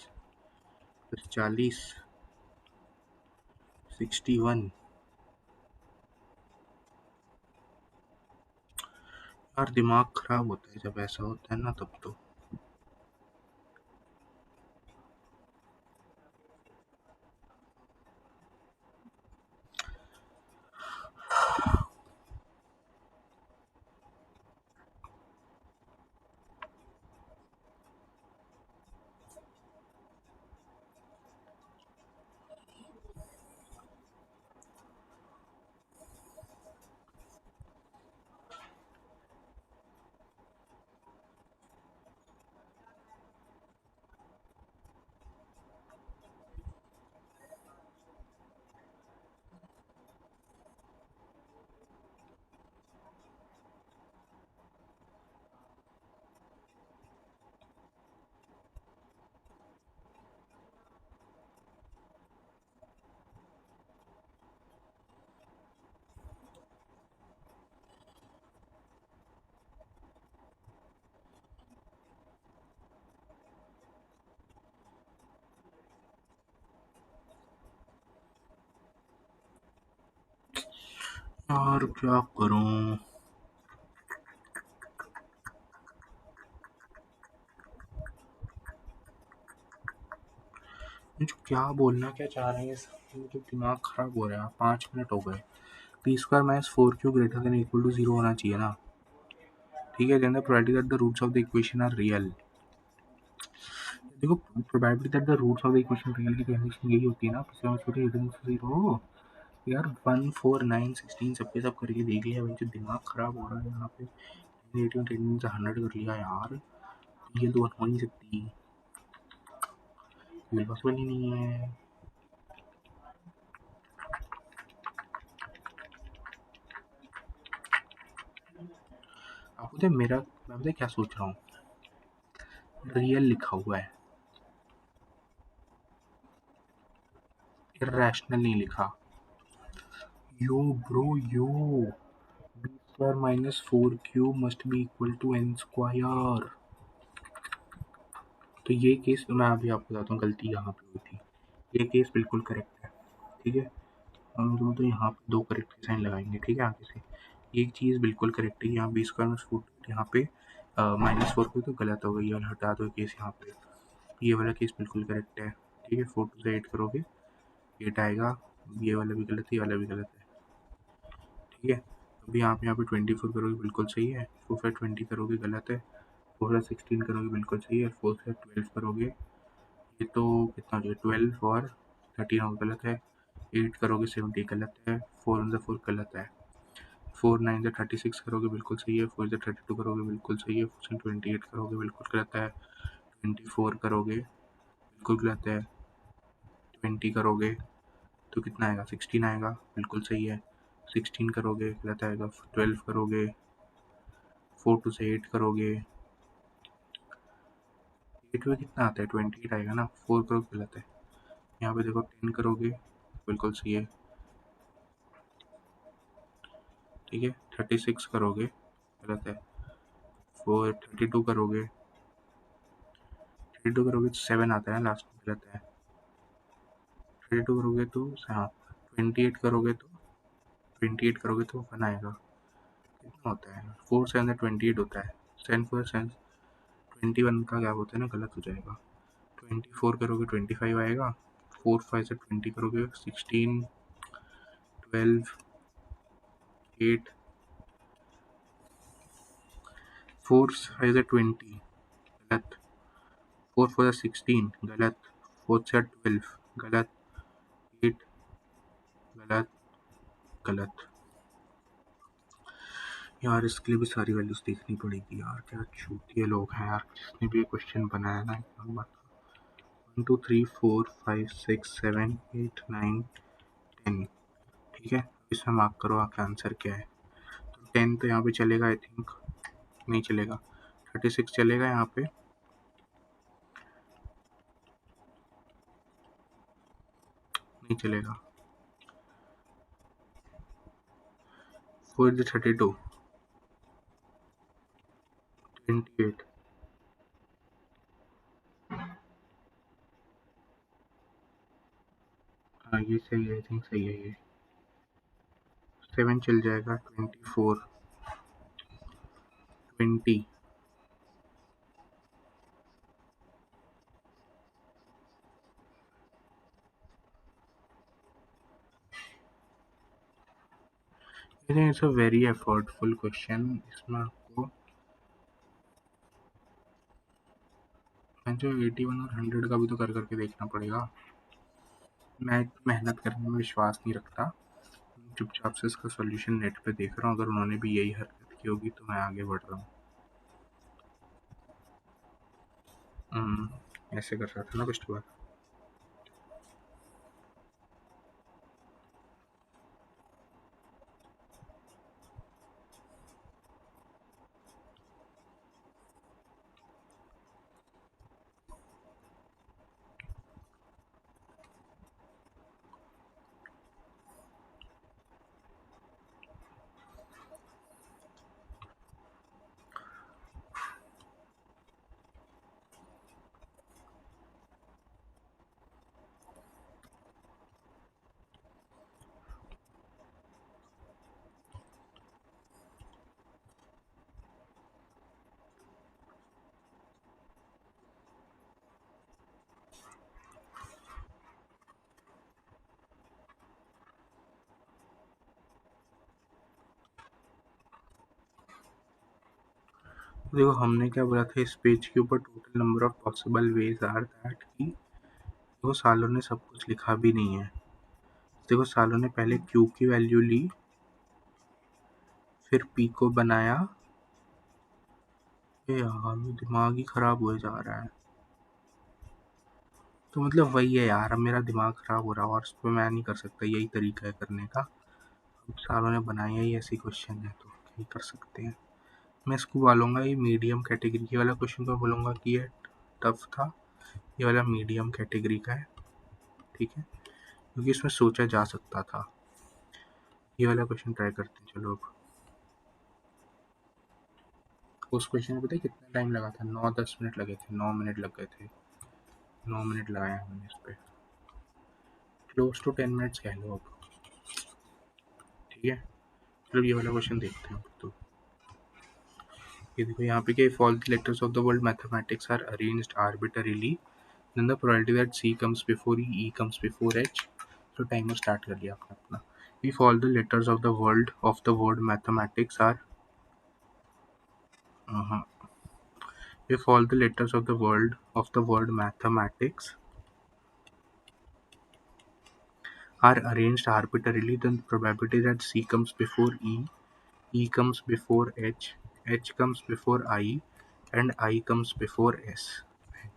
प्लस 40, 61. यार दिमाग खराब होता है जब ऐसा होता है ना, तब तो. यार क्या करूं. मुझे क्या बोलना क्या चाह रहे हैं, मुझे दिमाग खराब हो रहा है. 5 मिनट हो गए. P square minus 4 Q greater than equal to 0 होना चाहिए ना. ठीक है. Then the probability that the roots of the equation are real. देखो, probability that the roots of the equation real की कंडीशन यही होती है ना, पी स्क्वायर माइनस 4 0. यार 1, 4, 9, 16 सब पे सब करके देख लिया. मुझे दिमाग खराब हो रहा है यहाँ पे. 18, 10 से 100 कर लिया यार. ये तो हो नहीं सकती, पॉसिबल ही नहीं है. पता है मैं पता है क्या सोच रहा हूँ, रियल लिखा हुआ है, इरेशनल नहीं लिखा। Yo bro yo, b square minus 4 cube must be equal to n square. तो ये केस मैं अभी आपको बताता हूँ गलती यहाँ पे हुई थी। ये केस बिल्कुल करेक्ट है, ठीक है। हम दोनों तो यहाँ पे 2 करेक्ट साइन लगाएंगे, ठीक है। आगे से एक चीज़ बिल्कुल करेक्ट है, यहाँ बी स्क्वायर माइनस 4, यहाँ पे -4 को तो गलत हो गई, ये वाला हटा दो केस यहाँ पे। ये वाला केस बिल्कुल करेक्ट है, ठीक है। 4 से 8 करोगे 8 आएगा, ये वाला भी गलत है, ये वाला भी गलत है, ठीक है। अभी आप यहाँ पे 24 करोगे बिल्कुल सही है, 4 से 20 करोगे गलत है, 4 से 16 करोगे बिल्कुल सही है, 4 से 12 करोगे ये तो कितना हो जाएगा 12 और 13 और गलत है, 8 करोगे 70 गलत है, 4 इन द 4 गलत है, 4 9 से 36 करोगे बिल्कुल सही है, 4 से 32 करोगे बिल्कुल सही है, 4 से 28 करोगे बिल्कुल गलत है, 24 करोगे बिल्कुल गलत है, 20 करोगे तो कितना आएगा 16 आएगा बिल्कुल सही है, 16 करोगे गलत आएगा, 12 करोगे, 4 टू से 8 करोगे, 8 में कितना आता है 28 आएगा ना, 4 करोगे गलत है। यहाँ पे देखो 10 करोगे बिल्कुल सही है, ठीक है। 36 करोगे गलत है, 32 करोगे, 32 करोगे तो 7 आता है ना लास्ट में, गलत है। 32 करोगे तो हाँ, 28 करोगे तो 1 आएगा, कितना होता है 4 7 28 होता है, 7 4 7 21 का क्या होता है ना, गलत हो जाएगा। 24 करोगे 25 आएगा, 4 5 से 20 करोगे 16 12 8, 4 5 से 20 गलत, 4 4 से 16 गलत, 4 से 12 गलत, 8 गलत गलत। यार इसके लिए भी सारी वैल्यूज देखनी पड़ेगी यार, क्या चूतिए लोग हैं यार, जिसने भी ये क्वेश्चन बनाया ना। 1 2 3 4 5 6 7 8 9 10, ठीक है। इसमें मार्क करो आपका आंसर क्या है। तो 10 तो यहाँ पे चलेगा, आई थिंक नहीं चलेगा, 36 चलेगा यहाँ पे, नहीं चलेगा, 4 is 32 28, हाँ ये सही है, आई थिंक सही है ये। 7 चल जाएगा, 24 20, I think it's a very effortful question। इसमें आपको जो 81 और 100 का भी तो कर करके देखना पड़ेगा। मैं मेहनत करने में विश्वास नहीं रखता, चुपचाप से इसका सॉल्यूशन नेट पे देख रहा हूँ, अगर उन्होंने भी यही हरकत की होगी तो मैं आगे बढ़ रहा हूँ। ऐसे कर रहा था ना पिछली बार। देखो हमने क्या बोला था इस पेज के ऊपर, total number of possible ways are that की, देखो सालों ने सब कुछ लिखा भी नहीं है। देखो सालों ने पहले क्यू की वैल्यू ली, फिर पी को बनाया, ये यार दिमाग ही खराब हो जा रहा है। तो मतलब वही है यार, अब मेरा दिमाग खराब हो रहा है और इस पर मैं नहीं कर सकता, यही तरीका है करने का। अब सालों ने बनाया ही ऐसी क्वेश्चन है तो क्या ही कर सकते हैं। मैं इसको बोलूँगा ये मीडियम कैटेगरी के वाला क्वेश्चन को बोलूँगा कि ये टफ था, ये वाला मीडियम कैटेगरी का है, ठीक है, क्योंकि इसमें सोचा जा सकता था। ये वाला क्वेश्चन ट्राई करते हैं चलो अब। उस क्वेश्चन में पता है कितना टाइम लगा था? 9-10 मिनट लगे थे, 9 मिनट लग गए थे, 9 मिनट लगाए हमने इस पर, क्लोज टू 10 मिनट्स कह लो अब, ठीक है। चलो ये वाला क्वेश्चन देखते हैं अब तो। ये देखो यहाँ पे कि if all the letters of the word mathematics are arranged arbitrarily then the probability that C comes before E comes before H, तो टाइमर स्टार्ट कर लिया आपने अपना। if all the letters of the word mathematics are if all the letters of the word mathematics are arranged arbitrarily then the probability that C comes before E comes before H comes before I and I comes before S।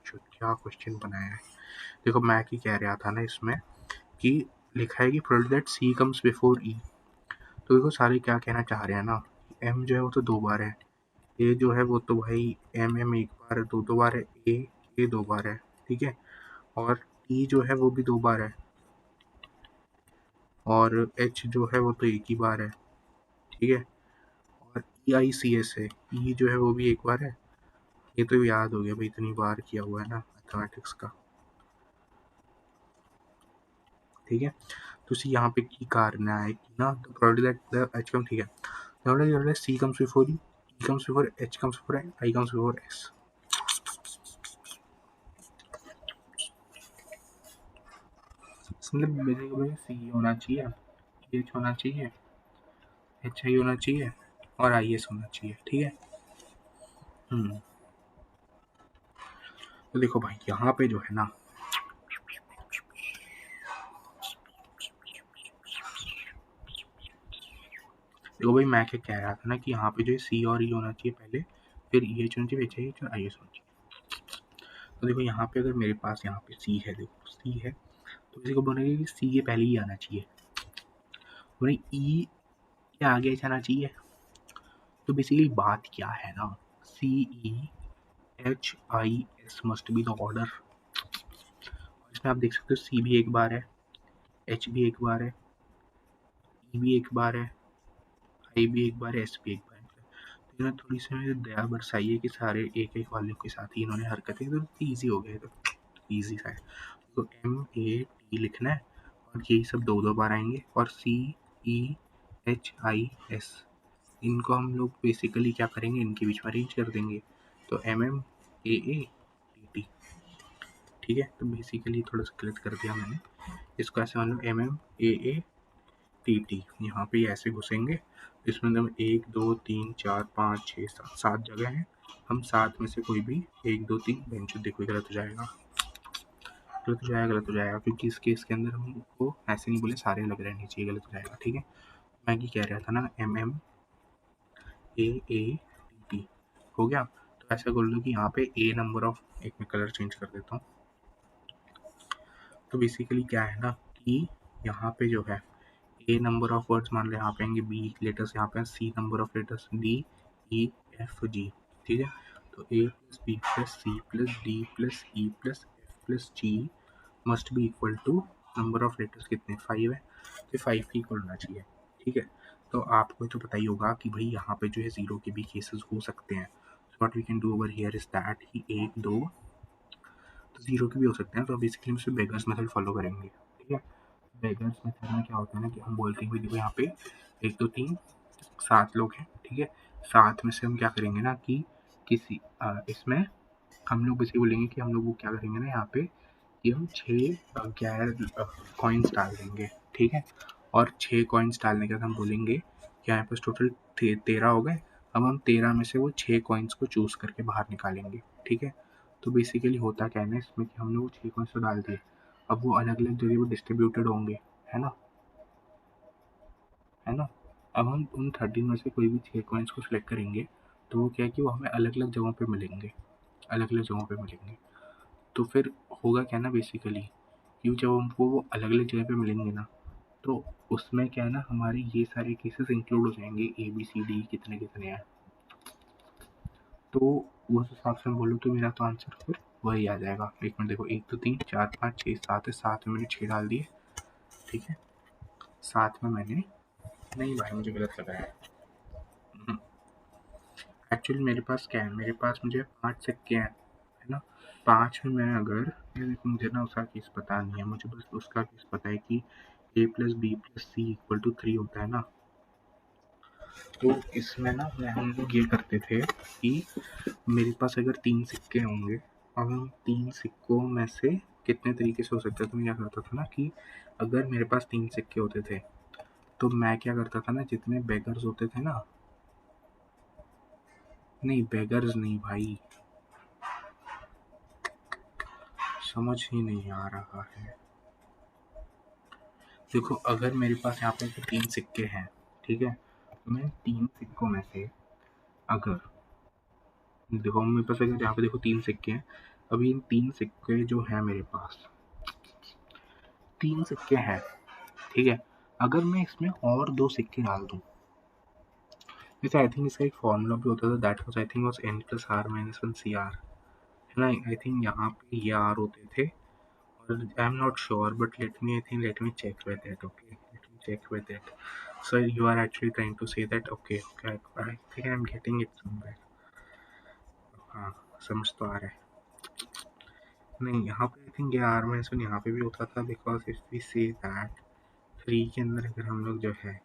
क्या question बनाया है। देखो मैं क्या कह रहा था ना इसमें कि लिखा है कि probability that C comes before E, तो देखो सारे क्या कहना चाह रहे हैं ना, एम जो है वो तो 2 बार है, ए जो है वो तो भाई एम 1 बार है, 2 बार है, ए 2 बार है, ठीक है, और ई जो है वो भी 2 बार है, और एच जो है वो तो 1 ही बार है, ठीक है, और ई आई सी एस है, ई जो है वो भी 1 बार है। ये तो याद हो गया भाई, इतनी बार किया हुआ है ना मैथमेटिक्स का, ठीक है। तो सी यहाँ पे की करना है कि ना तो प्रोबेबिलिटी दैट एच कम, ठीक है, तो C comes before E comes before H comes before I comes before S. मतलब मेरे को सी होना चाहिए, एच होना चाहिए, एच आई होना चाहिए और आई एस होना चाहिए, ठीक है। तो देखो भाई यहाँ पे जो है ना, देखो भाई मैं क्या कह रहा था ना कि यहाँ पे जो है सी और ई होना चाहिए पहले, फिर ई एच होना चाहिए, एच आई और आई एस होना चाहिए। तो देखो यहाँ पे अगर मेरे पास यहाँ पे सी है, देखो सी है, तो किसी को बोलेंगे कि सी के पहले ही आना चाहिए, बोले ई के आगे आना चाहिए। तो बेसिकली बात क्या है ना, C E H I S must be the order. इसमें आप देख सकते हो सी भी 1 बार है, एच भी 1 बार है, ई भी 1 बार है, आई भी 1 बार है, एस भी 1 बार है। तो इन्होंने थोड़ी सी मुझे दया बरसाई है कि सारे एक एक वाले के साथ ही इन्होंने हरकतें, तो ईजी हो गए, तो ईजी सा है। तो एम ए टी लिखना है और यही सब 2 बार आएंगे, और सी ई एच आई एस इनको हम लोग बेसिकली क्या करेंगे, इनके बीच में अरेंज कर देंगे, तो M M A T T, ठीक है। तो बेसिकली थोड़ा सा गलत कर दिया मैंने, इसको ऐसे मान लो M M A T T, यहाँ पे ऐसे घुसेंगे, इसमें हम 1 2 3 4 5 6 7 जगह हैं, हम 7 में से कोई भी 1 2 3 बेंच, देखो गलत हो जाएगा, गलत हो जाएगा क्योंकि इस केस के अंदर हमको ऐसे नहीं बोले सारे अलग रहने चाहिए, गलत हो जाएगा, ठीक है। मैं क्या कह रहा था ना, एम एम ए टी हो गया। तो ऐसा बोल दो कि यहाँ पे ए नंबर ऑफ, एक मैं कलर चेंज कर देता हूँ, तो बेसिकली क्या है ना कि यहाँ पे जो है ए नंबर ऑफ वर्ड्स मान लो यहाँ पे आएंगे, बी लेटर्स यहाँ पे C number of letters D E F G, ठीक है। तो A plus B plus C plus D plus E plus F plus G must be equal to number of letters कितने 5 है, तो 5 की इक्वल होना चाहिए, ठीक है। तो आपको तो पता ही होगा कि भाई यहाँ पे जो है 0 के भी केसेस हो सकते हैं, what we can do over here is that ही 1 2 तो 0 के भी हो सकते हैं, तो बेसिकली हम इसमें बेगर्स मेथड फॉलो करेंगे, ठीक है। बेगर्स मेथड में क्या होता है ना कि हम बोलते हैं भाई देखो यहाँ पे 1 2 3 7 लोग हैं, ठीक है, 7 में से हम क्या करेंगे ना कि किसी इसमें हम लोग बेसिकली बोलेंगे कि हम लोग वो क्या करेंगे ना यहाँ पे कि हम 6 गैर कॉइन्स डाल देंगे, ठीक है, और 6 कॉइन्स डालने के बाद हम बोलेंगे कि यहाँ पे टोटल 13 हो गए, अब हम 13 में से वो 6 कॉइन्स को चूज करके बाहर निकालेंगे, ठीक है। तो बेसिकली होता क्या है ना इसमें कि हम लोग 6 कॉइन्स तो डाल दिए, अब वो अलग अलग जगह वो डिस्ट्रीब्यूटेड होंगे, है ना, है ना। अब हम उन 13 में से कोई भी 6 कॉइन्स को सिलेक्ट करेंगे, तो वो क्या है कि वो हमें अलग अलग जगहों पे मिलेंगे, अलग अलग जगहों पे मिलेंगे। तो फिर होगा क्या ना बेसिकली कि जब हमको वो अलग अलग जगह पे मिलेंगे ना, तो उसमें क्या है ना हमारे ये सारे केसेस इंक्लूड हो जाएंगे, ए बी सी डी कितने कितने हैं, तो उस हिसाब से बोलूँ तो मेरा तो आंसर फिर वही आ जाएगा। एक मिनट देखो, 1 2 3 4 5 6 7 है, 7 में मैंने 6 डाल दिए, ठीक है। 7 में मैंने, नहीं भाई मुझे गलत लग रहा है। एक्चुअली मेरे पास क्या है, मेरे पास मुझे 5 सिक्के हैं, है ना। 5 में मैं अगर, ये देखो मुझे ना उसका केस पता नहीं है, मुझे बस उसका केस पता है कि a plus B plus c equal to 3 होता है ना। तो इसमें ना हम लोग ये करते थे कि मेरे पास अगर 3 सिक्के होंगे और उन 3 सिक्कों में से कितने तरीके से हो सकता है, तो मैं क्या करता था ना कि अगर मेरे पास 3 सिक्के होते थे तो मैं क्या करता था ना, जितने बेगर्स होते थे ना, नहीं बेगर्स नहीं भाई, समझ ही नहीं आ रहा है। देखो अगर मेरे पास यहाँ पे 3 सिक्के हैं, ठीक है, तो मैं 3 सिक्कों में से अगर, देखो मेरे पास अगर यहाँ पे देखो 3 सिक्के हैं, अभी इन 3 सिक्के जो हैं मेरे पास, 3 सिक्के हैं, ठीक है। अगर मैं इसमें और 2 सिक्के डाल दूँ, जैसे आई थिंक इसका एक फॉर्मूला भी होता था, that was I think was n plus r minus 1 C r, है ना। आई थिंक यहाँ पे ये आर होते थे, और I am not sure but let me check with that, okay let me check with that. So you are actually trying to say that, okay okay I think I am getting it somewhere. हाँ, समझ तो आ रहा है। नहीं यहाँ पे I think ये आर माइनस वन यहाँ पे भी होता था, because if we say that 3 के अंदर अगर हम लोग जो है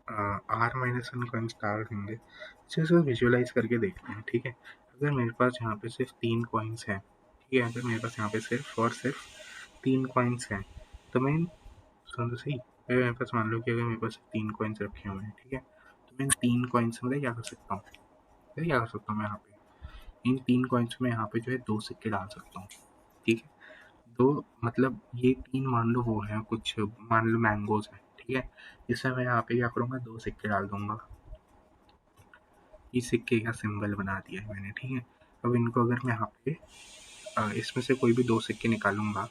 आर माइनस वन को इंस्टॉल देंगे, इसे इसको विजुअलाइज करके देखते हैं, ठीक है। अगर मेरे पास यहाँ पे सिर्फ 3 कॉइन्स हैं, ठीक है, अगर मेरे पास यहाँ पे सिर्फ और सिर्फ 3 कॉइन्स हैं, तो मैं, सुन तो सही, अगर मेरे पास मान लो कि अगर मेरे पास 3 कॉइन्स रखे हुए हैं, ठीक है, तो मैं इन 3 कॉइन्स में क्या कर सकता हूँ, क्या कर सकता हूँ मैं यहाँ पे, इन 3 कॉइन्स में यहाँ पे जो है 2 सिक्के डाल सकता हूँ, ठीक है। तो मतलब ये 3 मान लो वो हैं, कुछ मान लो मैंगोज हैं, ठीक है। इसमें मैं यहाँ पे क्या करूँगा, 2 सिक्के डाल दूंगा, इस सिक्के का सिंबल बना दिया है मैंने, ठीक है। अब इनको अगर मैं यहाँ पे इसमें से कोई भी 2 सिक्के निकालूंगा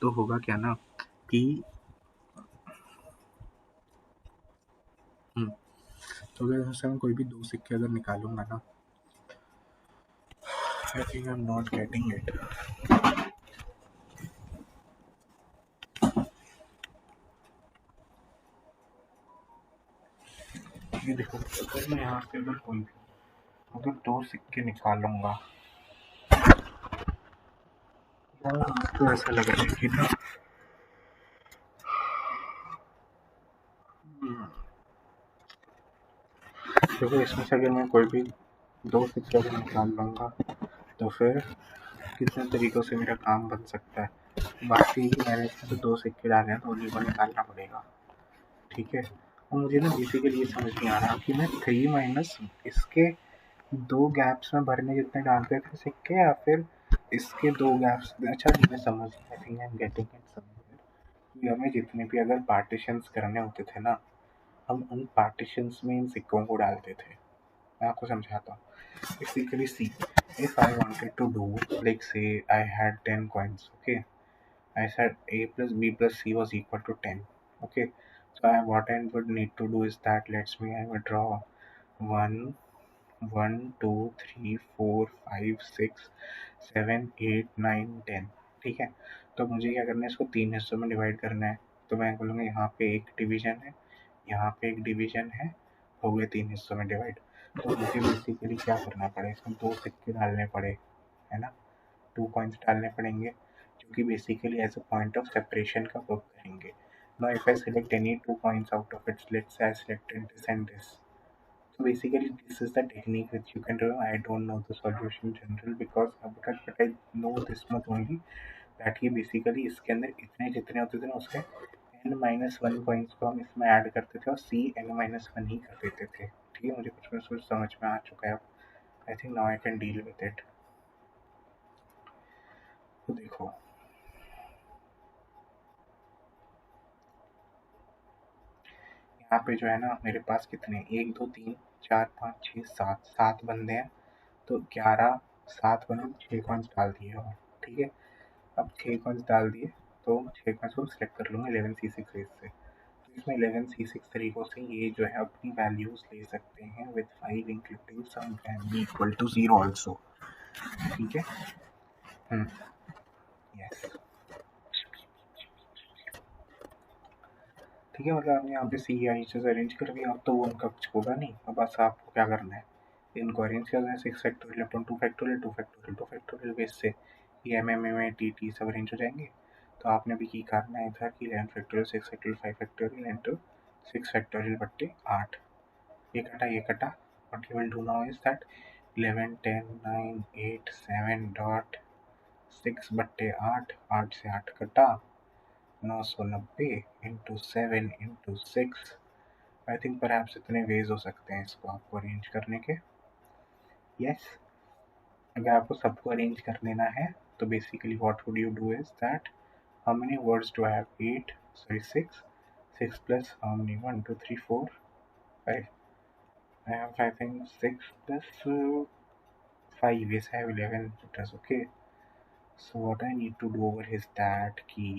तो होगा क्या ना कि तो अगर इसमें मैं कोई भी 2 सिक्के अगर निकालूंगा ना, आई think I am not getting it. ये देखो अगर मैं यहाँ पे अगर कोई भी अगर 2 सिक्के निकालूंगा, तो ऐसा लग रहा है कि ना, क्योंकि इसमें से अगर मैं कोई भी 2 सिक्के अगर निकाल लूँगा तो फिर कितने तरीक़ों से मेरा काम बन सकता है। बाकी मैंने इसमें से 2 सिक्के डाले हैं तो उन्हीं को निकालना पड़ेगा, ठीक है। और मुझे ना बेसिकली ये समझ नहीं आ रहा कि मैं 3 माइनस इसके 2 गैप्स में भरने जितने डालते थे सिक्के, या फिर इसके 2 गैप्स, अच्छा मैं समझ गया, आई think I am getting it somewhere, कि हमें जितने भी अगर पार्टीशंस करने होते थे ना, हम उन पार्टीशंस में इन सिक्कों को डालते थे। मैं आपको समझाता हूँ। Basically, see, if I wanted to do, like say I had 10 coins, okay? I said A plus B plus C was equal to 10, okay? So what I would need to do is that I would draw 1, 1, 2, 3, 4, 5, 6, 7, 8, 9, 10, ठीक है। तो मुझे क्या करना है, इसको 3 हिस्सों में डिवाइड करना है। तो मैं बोलूँगा यहाँ पे एक डिवीजन है, यहाँ पे एक डिवीजन है, हो गए 3 हिस्सों में डिवाइड। तो मुझे बेसिकली क्या करना पड़े, इसमें 2 सिक्के डालने पड़े, है ना, 2 कॉइन्स डालने पड़ेंगे, जो कि basically as a point of separation का वर्क करेंगे। Now if I select any 2 coins out of it, let's say I selected this and this, so basically this is the technique which you can do. I don't know the solution in general because but I know this much only, that ये basically इसके अंदर इतने जितने होते थे ना, उसके n-1 coins को हम इसमें ऐड करते थे और c n-1 ही कर देते थे, ठीक है। मुझे कुछ समझ में आ चुका है अब। I think now I can deal with it. तो देखो यहाँ पे जो है ना, मेरे पास कितने, 1 2 3 4 5 6 7 7 बंदे हैं, तो 11 7 बंदे 6 कॉइन्स डाल दिए और, ठीक है। अब 6 कॉइन्स डाल दिए तो 6 कॉइन्स को सिलेक्ट कर लूँगा 11 C6 रेस से। इसमें 11c6 तरीकों से ये जो है अपनी वैल्यूज ले सकते हैं with 5 including sum can be equal to 0 also. ठीक है। यस। ठीक है, मतलब आपने यहाँ पे सी आई चीज अरेंज कर दिया, अब तो वो उनका कुछ होगा नहीं। अब बस आपको क्या करना है, इनको अरेंज करना है 6 factorial upon 2 factorial 2 factorial 2 factorial base से ये M M M T T सब अरेंज हो जाएंगे। तो आपने भी की करना है था कि 11 factorial 6 factorial 5 factorial into 6 factorial बट्टे 8, ये कटा। What you will do now is that 11 10 9 8 7 dot 6 बट्टे 8, 8 से 8 कटा, 990 इंटू 7 इंटू 6। आई थिंक पर इतने वेज हो सकते हैं इसको आपको अरेंज करने के। यस। अगर आपको सबको अरेंज कर लेना है तो basically what would you do is that how many words do I have 8 sorry 6 6 plus how many 1 2 3 4 5 I have I think 6 plus 5, yes I have 11 letters, okay. So what I need to do over is that key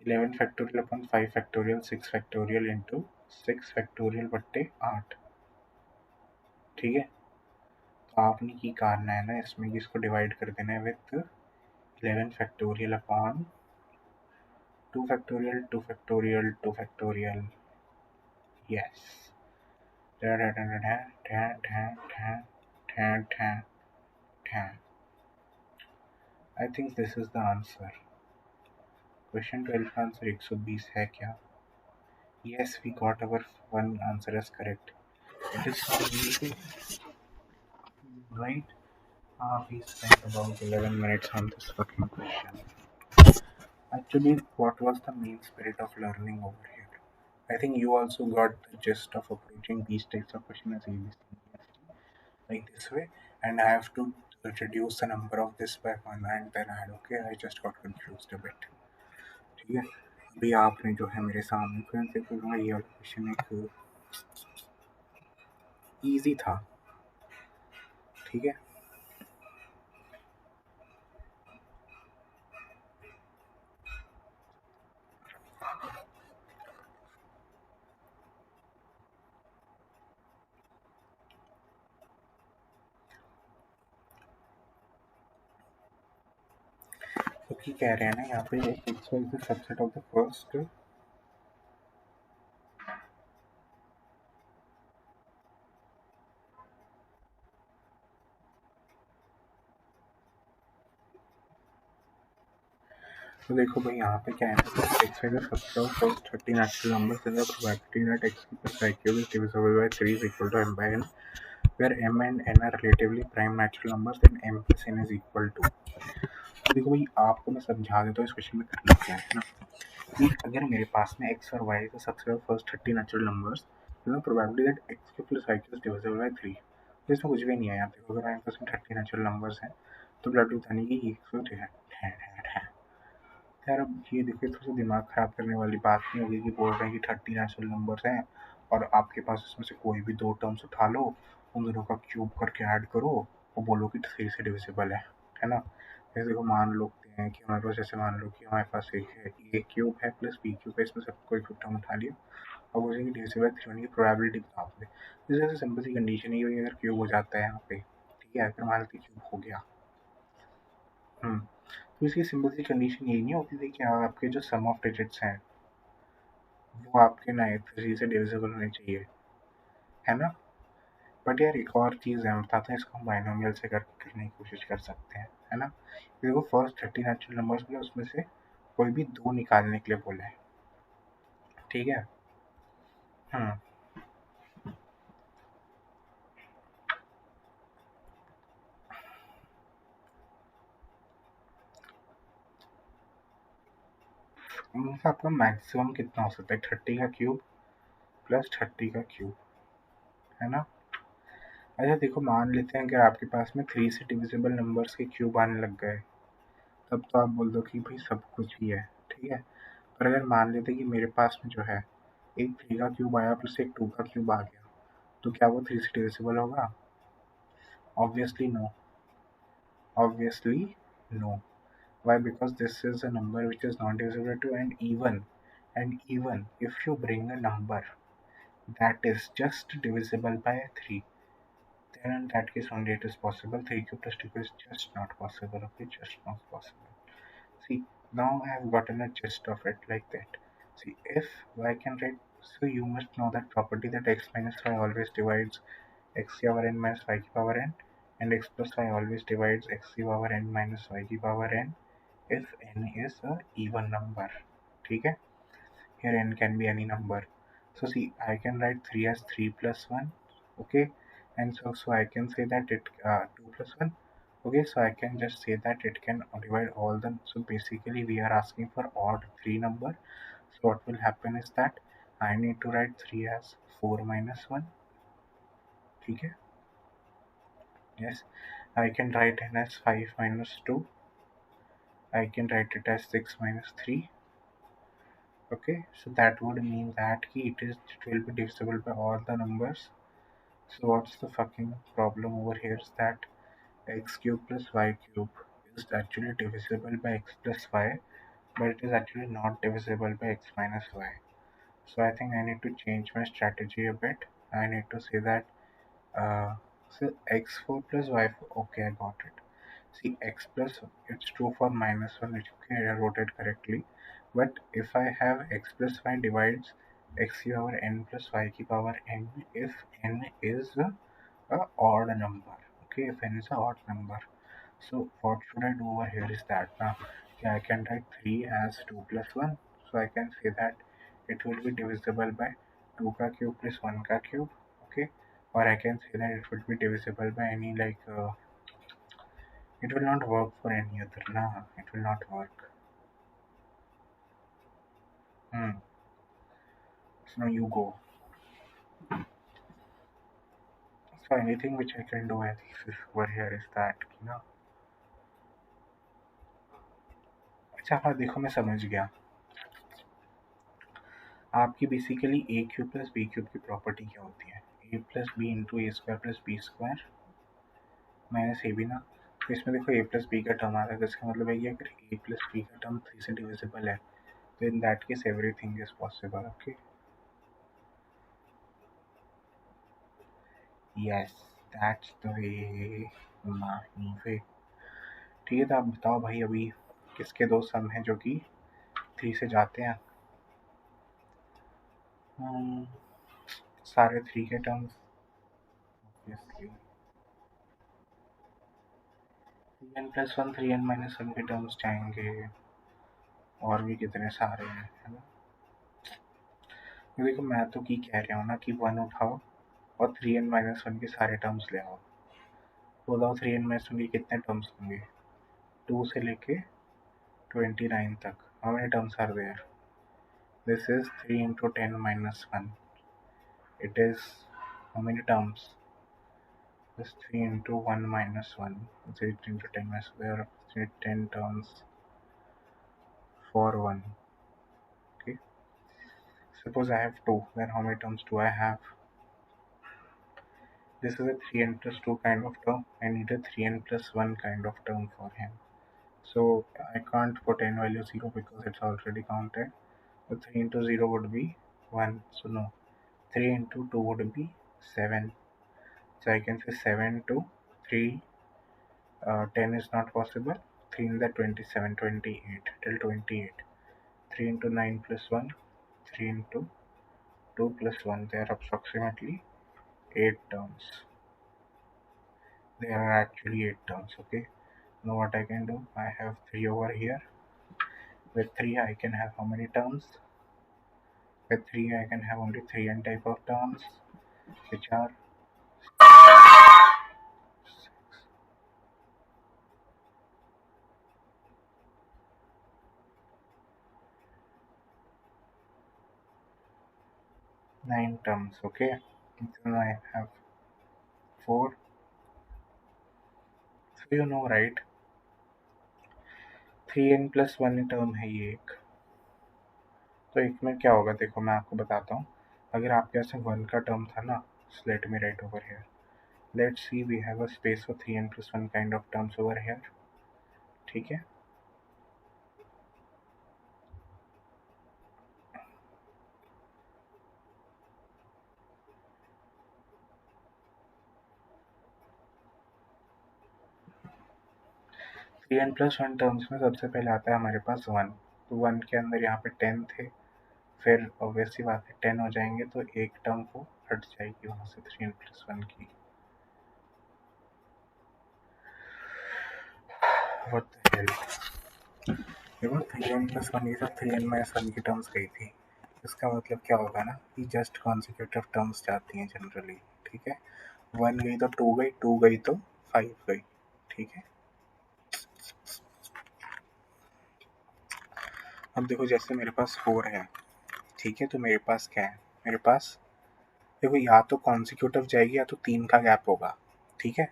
11 factorial upon 5 factorial 6 factorial into 6 factorial बट्टे 8। ठीक है, तो आपने की करना है ना इसमें कि इसको डिवाइड कर देना है with 11 factorial upon 2 factorial 2 factorial 2 factorial. Yes. I think this is the answer. Question 12 का आंसर 120 है क्या? Yes, we got our one answer as correct. It is so easy, right? We spent about 11 minutes on this fucking question. Actually, what was the main spirit of learning over here? I think you also got the gist of approaching these types of questions as ABC, like this way, and I have to reduce the number of this by one and then add. Okay, I just got confused a bit. ठीक है, अभी आपने जो है मेरे सामने फिर से ये वाला क्वेश्चन एक ईजी था। ठीक है, क्योंकि कह रहे हैं ना यहाँ पे x is the subset of the first। तो देखो भाई यहाँ पे क्या है ना, x is the subset of first 30 natural numbers and the probability that x plus I cube is divisible by 3 is equal to m by n, where m and n are relatively prime natural numbers and m plus n is equal to। तो देखो भाई आपको मैं समझा देता हूँ इस question में करना क्या है ना, कि अगर मेरे पास में x और y का सबसे फर्स्ट 30 नेचुरल नंबर्स तो probability that x cube plus y cube is divisible by 3, तो इसमें कुछ भी नहीं है। यहाँ देखो अगर हमारे पास में 30 नेचुरल नंबर्स हैं तो प्रोबेबिलिटी बतानी कि ये x है। यार अब ये देखो थोड़ा सा दिमाग खराब करने वाली बात नहीं होगी कि बोल रहे हैं कि 30 नेचुरल नंबर्स हैं और आपके पास इसमें से कोई भी दो टर्म्स उठा लो, उन दोनों का क्यूब करके ऐड करो और बोलो कि 3 से डिविजिबल है ना। जैसे देखो मान लेते हैं कि हमारे पास, जैसे मान लो कि हमारे पास एक है ए क्यूब है प्लस बी क्यूब है, इसमें सब कोई टर्म उठा लिया और बोलेंगे डिविजिबल 3 होने की प्रोबेबिलिटी बताओ आपने। जैसे सिंपल सी कंडीशन है कि अगर क्यूब हो जाता है यहाँ पे, ठीक है, अगर मान लेते क्यूब हो गया, तो इसकी सिंपल सी कंडीशन यही नहीं होती थी कि आपके जो सम ऑफ डिजिट्स हैं वो आपके ना 3 से डिविजिबल होने चाहिए, है ना। बट यार एक और चीज़ है, बताते हैं, इसको हम बाइनोमियल से करने की कोशिश कर सकते हैं, है ना। देखो फर्स्ट 30 नेचुरल नंबर्स बोले उसमें से कोई भी दो निकालने के लिए बोला है, ठीक है। उनका आपका मैक्सिमम कितना हो सकता है, 30 का क्यूब प्लस 30 का क्यूब, है ना। अच्छा देखो मान लेते हैं कि आपके पास में 3 से डिविजिबल नंबर्स के क्यूब आने लग गए, तब तो आप बोल दो कि भाई सब कुछ ही है, ठीक है। पर अगर मान लेते कि मेरे पास में जो है एक 3 का क्यूब आया प्लस एक 2 का क्यूब आ गया, तो क्या वो 3 से डिविजिबल होगा? Obviously no, obviously no. Why? Because this is a number which is not divisible by 2 and even And even if you bring a number that is just divisible by 3, then in that case only it is possible. 3 cube plus 2 cube is just not possible. Okay, just not possible. See, now I have gotten a gist of it like that. See, if I can write, so you must know that property that x minus y always divides x to power n minus y to power n, and x plus y always divides x to power n minus y to power n if n is a even number. ठीक है? Here n can be any number. So see, I can write 3 as 3 plus 1, okay, and so I can say that it 2 plus 1, okay, so I can just say that it can divide all them. So basically we are asking for odd 3 number. So what will happen is that I need to write 3 as 4 minus 1, okay, yes, I can write n as 5 minus 2, I can write it as 6 minus 3. Okay, so that would mean that it will be divisible by all the numbers. So what's the fucking problem over here is that x cube plus y cube is actually divisible by x plus y, but it is actually not divisible by x minus y. So I think I need to change my strategy a bit. I need to say that uh, so x4 plus y4. Okay, I got it. See, x plus, it's true for minus 1, which okay, I wrote it correctly. But if I have x plus y divides x to power n plus y to power n, if n is a odd number. Okay, if n is a odd number. So what should I do over here is that now I can write 3 as 2 plus 1. So I can say that it will be divisible by 2 ka cube plus 1 ka cube. Okay, or I can say that it would be divisible by any like it will not work for any other. Nah, it will not work. Hmm. So now you go. So anything which I can do else is over here is that अच्छा हाँ देखो मैं समझ गया आपकी basically A cube plus B cube की property क्या होती है A plus B into A square plus B square minus A B ना तो इसमें देखो ए प्लस बी का टर्म आ रहा है तो इसका मतलब है कि अगर ए प्लस बी का टर्म 3 से डिविजिबल है तो in that case everything is possible okay yes that's the way many way ठीक है तो आप बताओ भाई अभी किसके दो सम हैं जो कि 3 से जाते हैं Hmm, सारे 3 के terms obviously 3n plus 1 3n minus 1 के टर्म्स जाएंगे और भी कितने सारे हैं है ना ये देखो मैं तो की कह रहा हूँ ना कि 1 उठाओ और 3n माइनस 1 के सारे टर्म्स ले आओ तो बताओ 3n माइनस 1 के कितने टर्म्स होंगे 2 से लेके 29 तक how many terms are there this is 3 into 10 minus 1 it is how many terms this 3 into 1 minus 1 it's 8 into 10 minus there are 10 terms for 1 okay suppose I have 2 then how many terms do I have this is a 3n plus 2 kind of term I need a 3n plus 1 kind of term for him so I can't put n value 0 because it's already counted so 3 into 0 would be 1 so no 3 into 2 would be 7 so I can say 7 to 3 10 is not possible 3 in the 27 28 till 28 3 into 9 plus 1 3 into 2 plus 1 they are approximately 8 terms there are actually 8 terms okay now what I can do I have 3 over here with 3 I can have how many terms with 3 I can have only 3 n type of terms which are 9 terms okay then I have 4 so you know right 3n plus 1 term है ये एक तो एक में क्या होगा देखो मैं आपको बताता हूँ अगर आपके पास 1 का टर्म था ना let me write over here let's see we have a space for 3n plus 1 kind of terms over here ठीक है 3n+1 टर्म्स में सबसे पहले आता है हमारे पास 1, तो 1 के अंदर यहाँ पे 10 थे, फिर ऑब्वियस सी बात है 10 हो जाएंगे तो एक टर्म को हट जाएगी वहाँ से 3n+1 की। What the hell? देखो 3n+1 ये सब 3n-1 की टर्म्स गई थी, इसका मतलब क्या होगा ना कि जस्ट कॉन्सिक्यूटिव टर्म्स जाती हैं जनरली, ठीक है। 1 गई तो 2 गई, 2 गई तो 5 गई, ठीक है। अब देखो जैसे मेरे पास 4 है, ठीक है, तो मेरे पास क्या है, मेरे पास देखो या तो कॉन्सिक्यूटिव जाएगी या तो 3 का गैप होगा, ठीक है,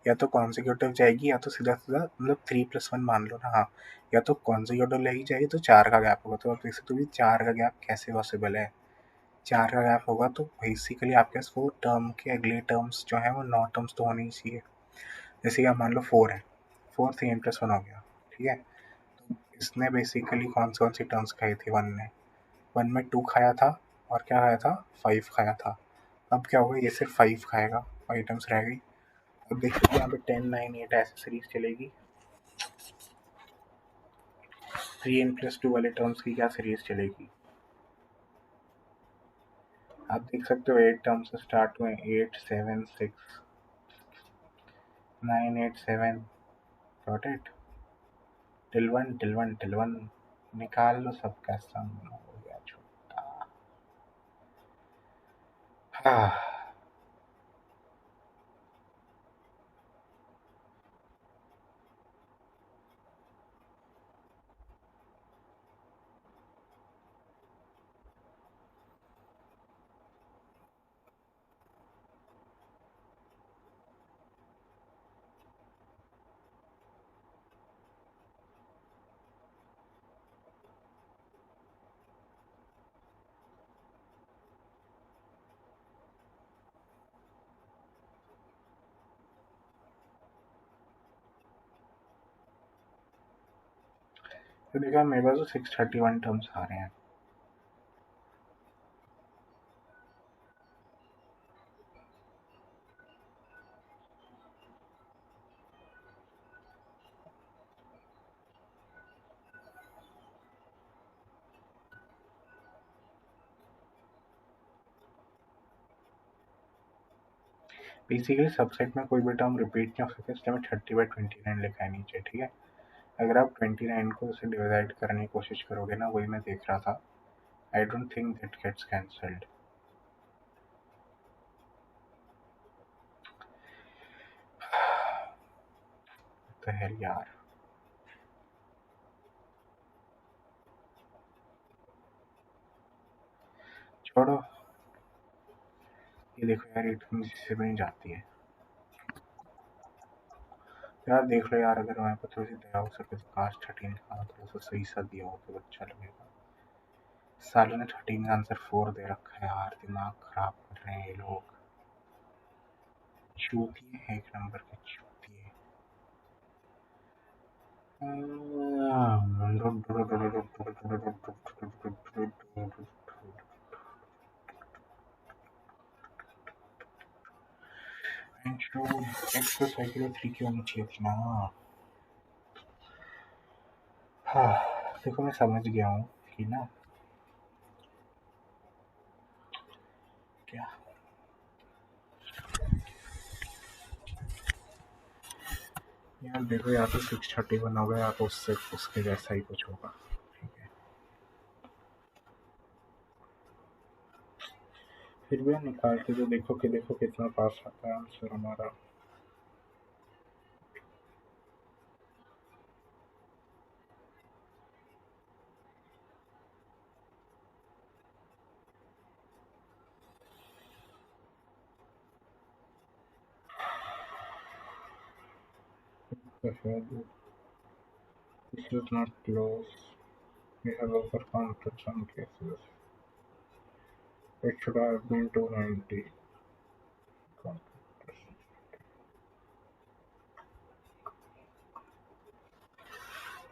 या तो कॉन्सिक्यूटिव जाएगी या तो सीधा सीधा मतलब 3+1 मान लो ना, हाँ, या तो कॉन्सिक्यूटिव लेगी जाएगी तो 4 का गैप होगा, तो आप देख सकते हो 4 का गैप कैसे पॉसिबल है। 4 का गैप होगा तो बेसिकली आपके पास वो टर्म के अगले टर्म्स जो है वो 9 टर्म्स तो होनी ही चाहिए। जैसे कि आप मान लो 4 है, 4 3n+1 हो गया, ठीक है। तो इसने बेसिकली कौन सी टर्म्स खाई थी 1 ने, 1 में 2 खाया था और क्या खाया था, 5 खाया था। अब क्या होगा, ये सिर्फ 5 खाएगा, 5 टर्म्स रह गई। अब देखिए यहाँ पे 10 9 8 ऐसे सीरीज चलेगी, 3n+2 वाले टर्म्स की क्या सीरीज चलेगी, आप देख सकते हो 8 टर्म्स से स्टार्ट हुए, 8 7 6 9 8 7, गॉट इट, टिल वन निकाल लो सबका सम हो गया छोटा। हाँ, तो देखा मेरे पास तो 631 टर्म्स आ रहे हैं। बेसिकली सबसेट में कोई भी टर्म रिपीट नहीं हो सकता, इसलिए मैं 30/29 लिखा है नीचे, ठीक है। अगर आप 29 को उसे डिवाइड करने की कोशिश करोगे ना, वही मैं देख रहा था, I don't think that gets cancelled. तो है यार, छोड़ो, ये देखो यार, ये टर्म जिससे भी नहीं जाती है यार, देख लो यार, अगर हमारे पास थोड़ी सी दया हो सके तो काश 13 का थोड़ा सा सही सा दिया हो तो अच्छा लगेगा। साले ने 13 का आंसर 4 दे रखा है यार, दिमाग खराब कर रहे हैं ये लोग, चूतिए हैं एक नंबर के चूतिए। एक्सरसाइकिल 3 की होनी चाहिए थी ना। हाँ, देखो मैं समझ गया हूँ कि ना क्या, यार देखो या तो 631 होगा या तो उससे उसके जैसा ही कुछ होगा, ठीक है। फिर भी निकाल के जो देखो कि देखो कितना पास आता है आंसर हमारा। This is not close. We have overcome to some cases. It should have been 290.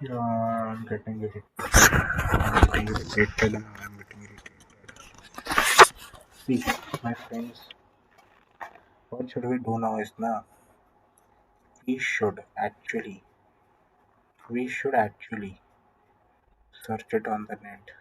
Yeah, I'm getting irritated. I'm getting irritated and I'm getting irritated. See, my friends, what should we do now is now we should actually We should actually search it on the net.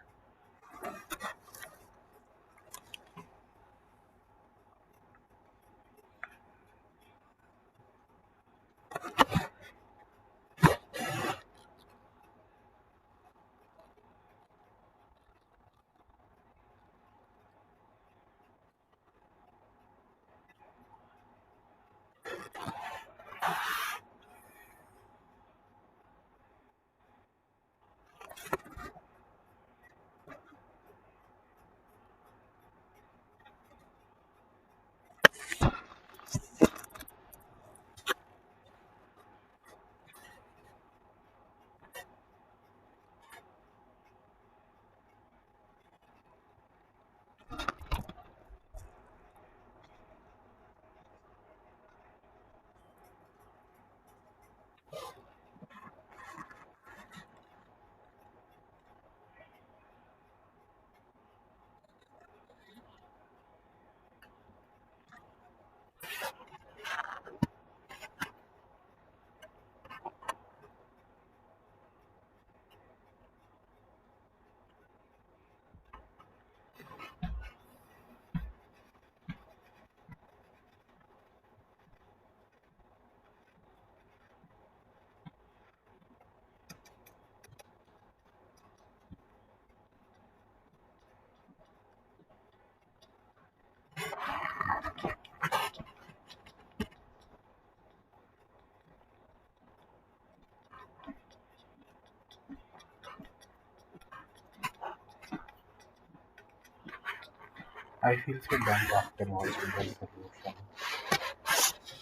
I feel so dumb after watching the solution.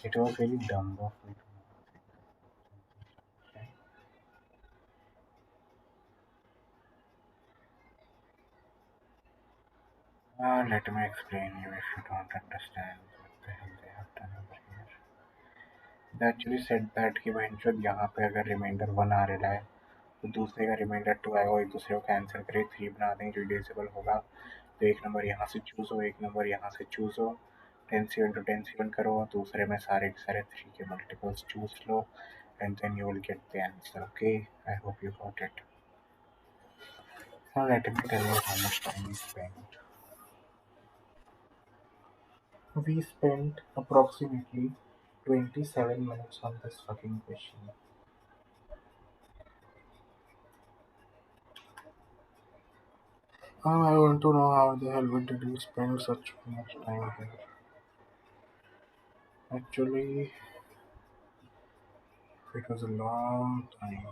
It was really dumb of me to say. Let me explain you if you don't understand what the hell they have done over here. They actually said that कि बहनचोद यहाँ पे अगर reminder 1 आ रहा है तो दूसरे का reminder 2 आएगा, एक दूसरे को कैंसिल करे 3 बना देंगे जो डिसेबल होगा। तो एक नंबर यहाँ से चूज हो, एक नंबर यहाँ से चूज हो, 10 to 10 करो, दूसरे में सारे के सारे 3 के multiples choose low, and then you will get the answer. Okay, I hope you got it. Now let me tell you how much time we spent. We spent approximately 27 minutes on this fucking question. I want to know how the hell did we spend such much time here. Actually, it was a long time.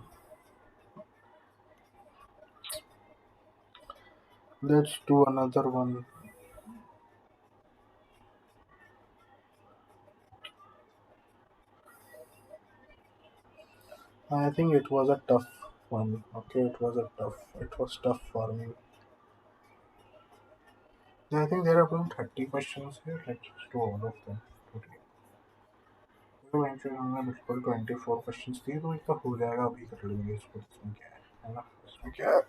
Let's do another one. I think it was a tough one. Okay, it was tough for me. I think there are about 30 questions here. Let's just do all of them today. तो venture हमने बिल्कुल 24 questions दिए तो इसका हो जाएगा, अभी कर लेंगे इसको। इसमें क्या है ना, इसमें क्या है।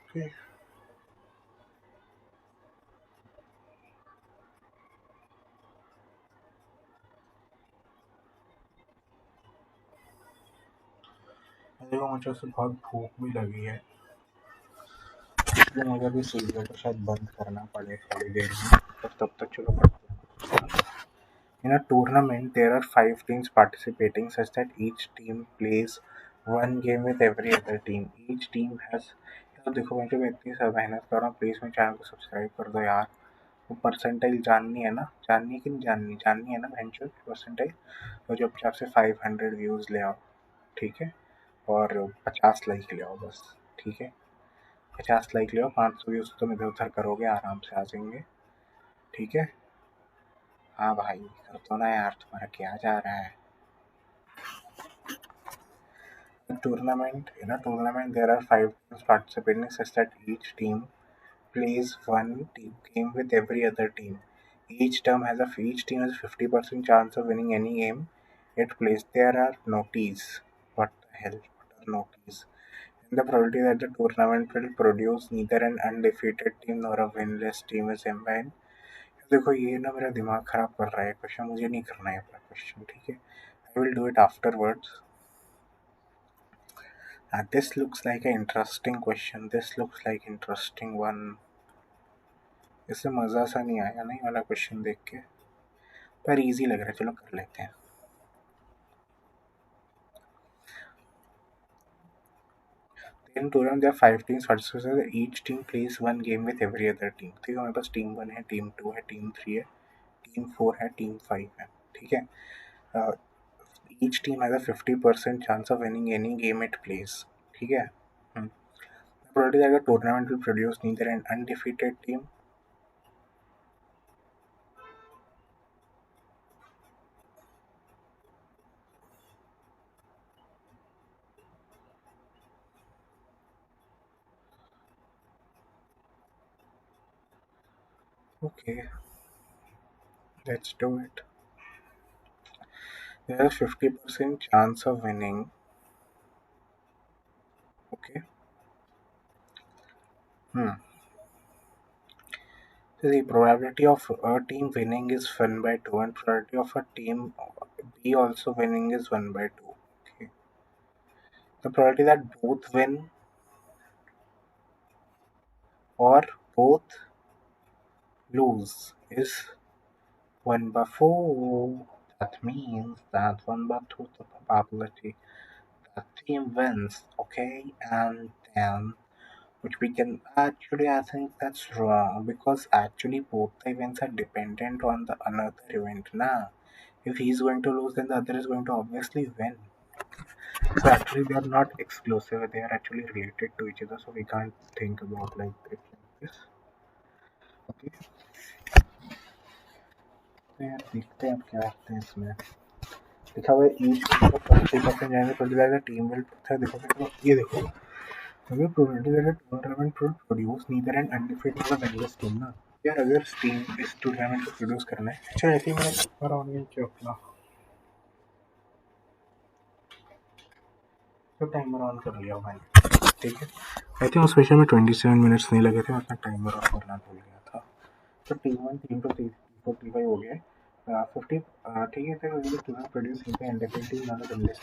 Okay. देखो मुझे उससे बहुत भूख भी लगी है, इसलिए मुझे भी सीरियल को शायद बंद करना पड़े थोड़ी देर में, पर तब तक चलो पढ़ते हैं। In a tournament, there are 5 teams participating, such that each team plays one game with every other team. Each team has तो देखो मैं जब इतनी सब मेहनत कर रहा हूँ, प्लीज़ मेरे चैनल को सब्सक्राइब कर दो यार। वो परसेंटाइल जाननी है ना, जाननी है कि नहीं जाननी, जाननी है ना बहनचोद परसेंटाइल। तो जब चाप से 500 व्यूज़ ले आओ, ठीक है, और 50 लाइक ले आओ बस, ठीक है, 50 लाइक ले आओ, 500 व्यूज़ तुम इधर उधर करोगे आराम से आ जाएंगे, ठीक है। हाँ भाई कर दो ना यार, तुम्हारा क्या जा रहा है। In a tournament, there are 5 teams participating, such that each team plays one game with every other team. Each team has a 50% chance of winning any game it plays. There are noties. What the hell? What are noties? And the probability that the tournament will produce neither an undefeated team nor a winless team is M n। देखो ये ना मेरा दिमाग खराब कर रहा है question, मुझे नहीं करना है अपना क्वेश्चन, ठीक है। I will do it afterwards. This looks like an interesting question. This looks like interesting one. इससे मज़ा सा नहीं आया नहीं वाला क्वेश्चन देख के, पर इजी लग रहा है, चलो कर लेते हैं. In tournament there are 5 teams participating. Each team plays one game with every other team. ठीक है, हमारे पास टीम 1 है, टीम 2 है, टीम 3 है, टीम 4 है, टीम 5 है. ठीक है. Each team has a 50% chance of winning any game it plays. ठीक है. The probability that the tournament will produce neither an undefeated team. Okay, let's do it. There is 50% chance of winning. Okay. So the probability of a team winning is 1 by 2, and probability of a team B also winning is 1 by 2. Okay. The probability that both win or both lose is 1 by 4. That means that 1 by 2 is the probability that team wins. Okay, and then which we can actually, I think that's wrong, because actually both the events are dependent on the another event. Nah, if he's going to lose, then the other is going to obviously win. So actually they are not exclusive, they are actually related to each other, so we can't think about like it like this. Okay, तो यार देखते हैं अब क्या करते हैं इसमें. लिखा हुआ है ईच टीम को 20% जाने पर दिलाएगा, टीम विल था. देखो ये देखो, अगर probability that a tournament will produce neither an undefeated or winless team ना. यार अगर टीम इस टूर्नामेंट को प्रोड्यूस करना है, अच्छा ऐसे ही मैंने टाइमर ऑन नहीं किया अपना, तो टाइमर ऑन कर लिया मैंने. ठीक है, आई थिंक उस क्वेश्चन में 27 मिनट्स नहीं लगे थे, अपना टाइमर ऑफ करना भूल गया था. तो टीम 1 टीम 2 टीम 4 टीम 5 हो गया. 50. ठीक है, फिर ये टूर्नामेंट प्रोड्यूस नहीं अनडिफीटेड ना विनलेस.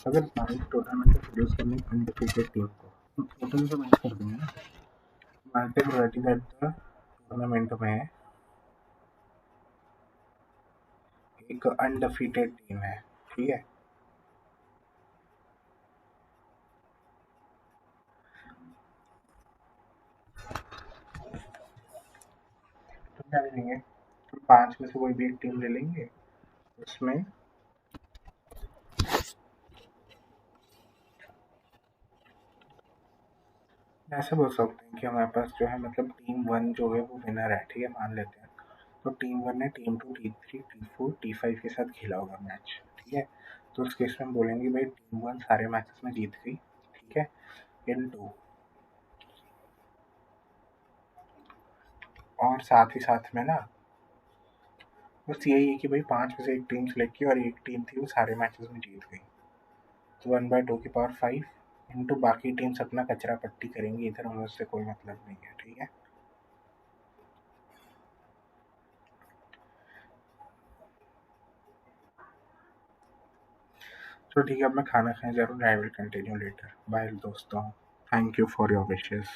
अगर टूर्नामेंट को प्रोड्यूस करने अनडिफीटेड टीम को टोटल से मैच कर देंगे ना. Multi probability that the tournament में एक अनडिफीटेड टीम है. ठीक है, तो क्या ले लेंगे, तो 5 में से कोई भी एक टीम ले लेंगे. उसमें ऐसे बोल सकते हैं कि हमारे पास जो है मतलब टीम 1 जो है वो विनर है. ठीक है, मान लेते हैं. तो टीम 1 ने टीम 2 टी 3 टी 4 टी 5 के साथ खेला होगा मैच. ठीक है, तो उस केस में हम बोलेंगे भाई टीम 1 सारे मैचेस में जीत गई. ठीक है, इन 2, और साथ ही साथ में ना बस यही है कि भाई 5 में से एक टीम सेलेक्ट की और एक टीम थी वो सारे मैचेस में जीत गई. तो 1/2 इंटू बाकी टीम्स अपना कचरा पट्टी करेंगी, इधर हमें उससे कोई मतलब नहीं है. ठीक है, तो ठीक है, अब मैं खाना खाने जा रहा हूँ. I will continue later. Bye दोस्तों, thank you for your wishes.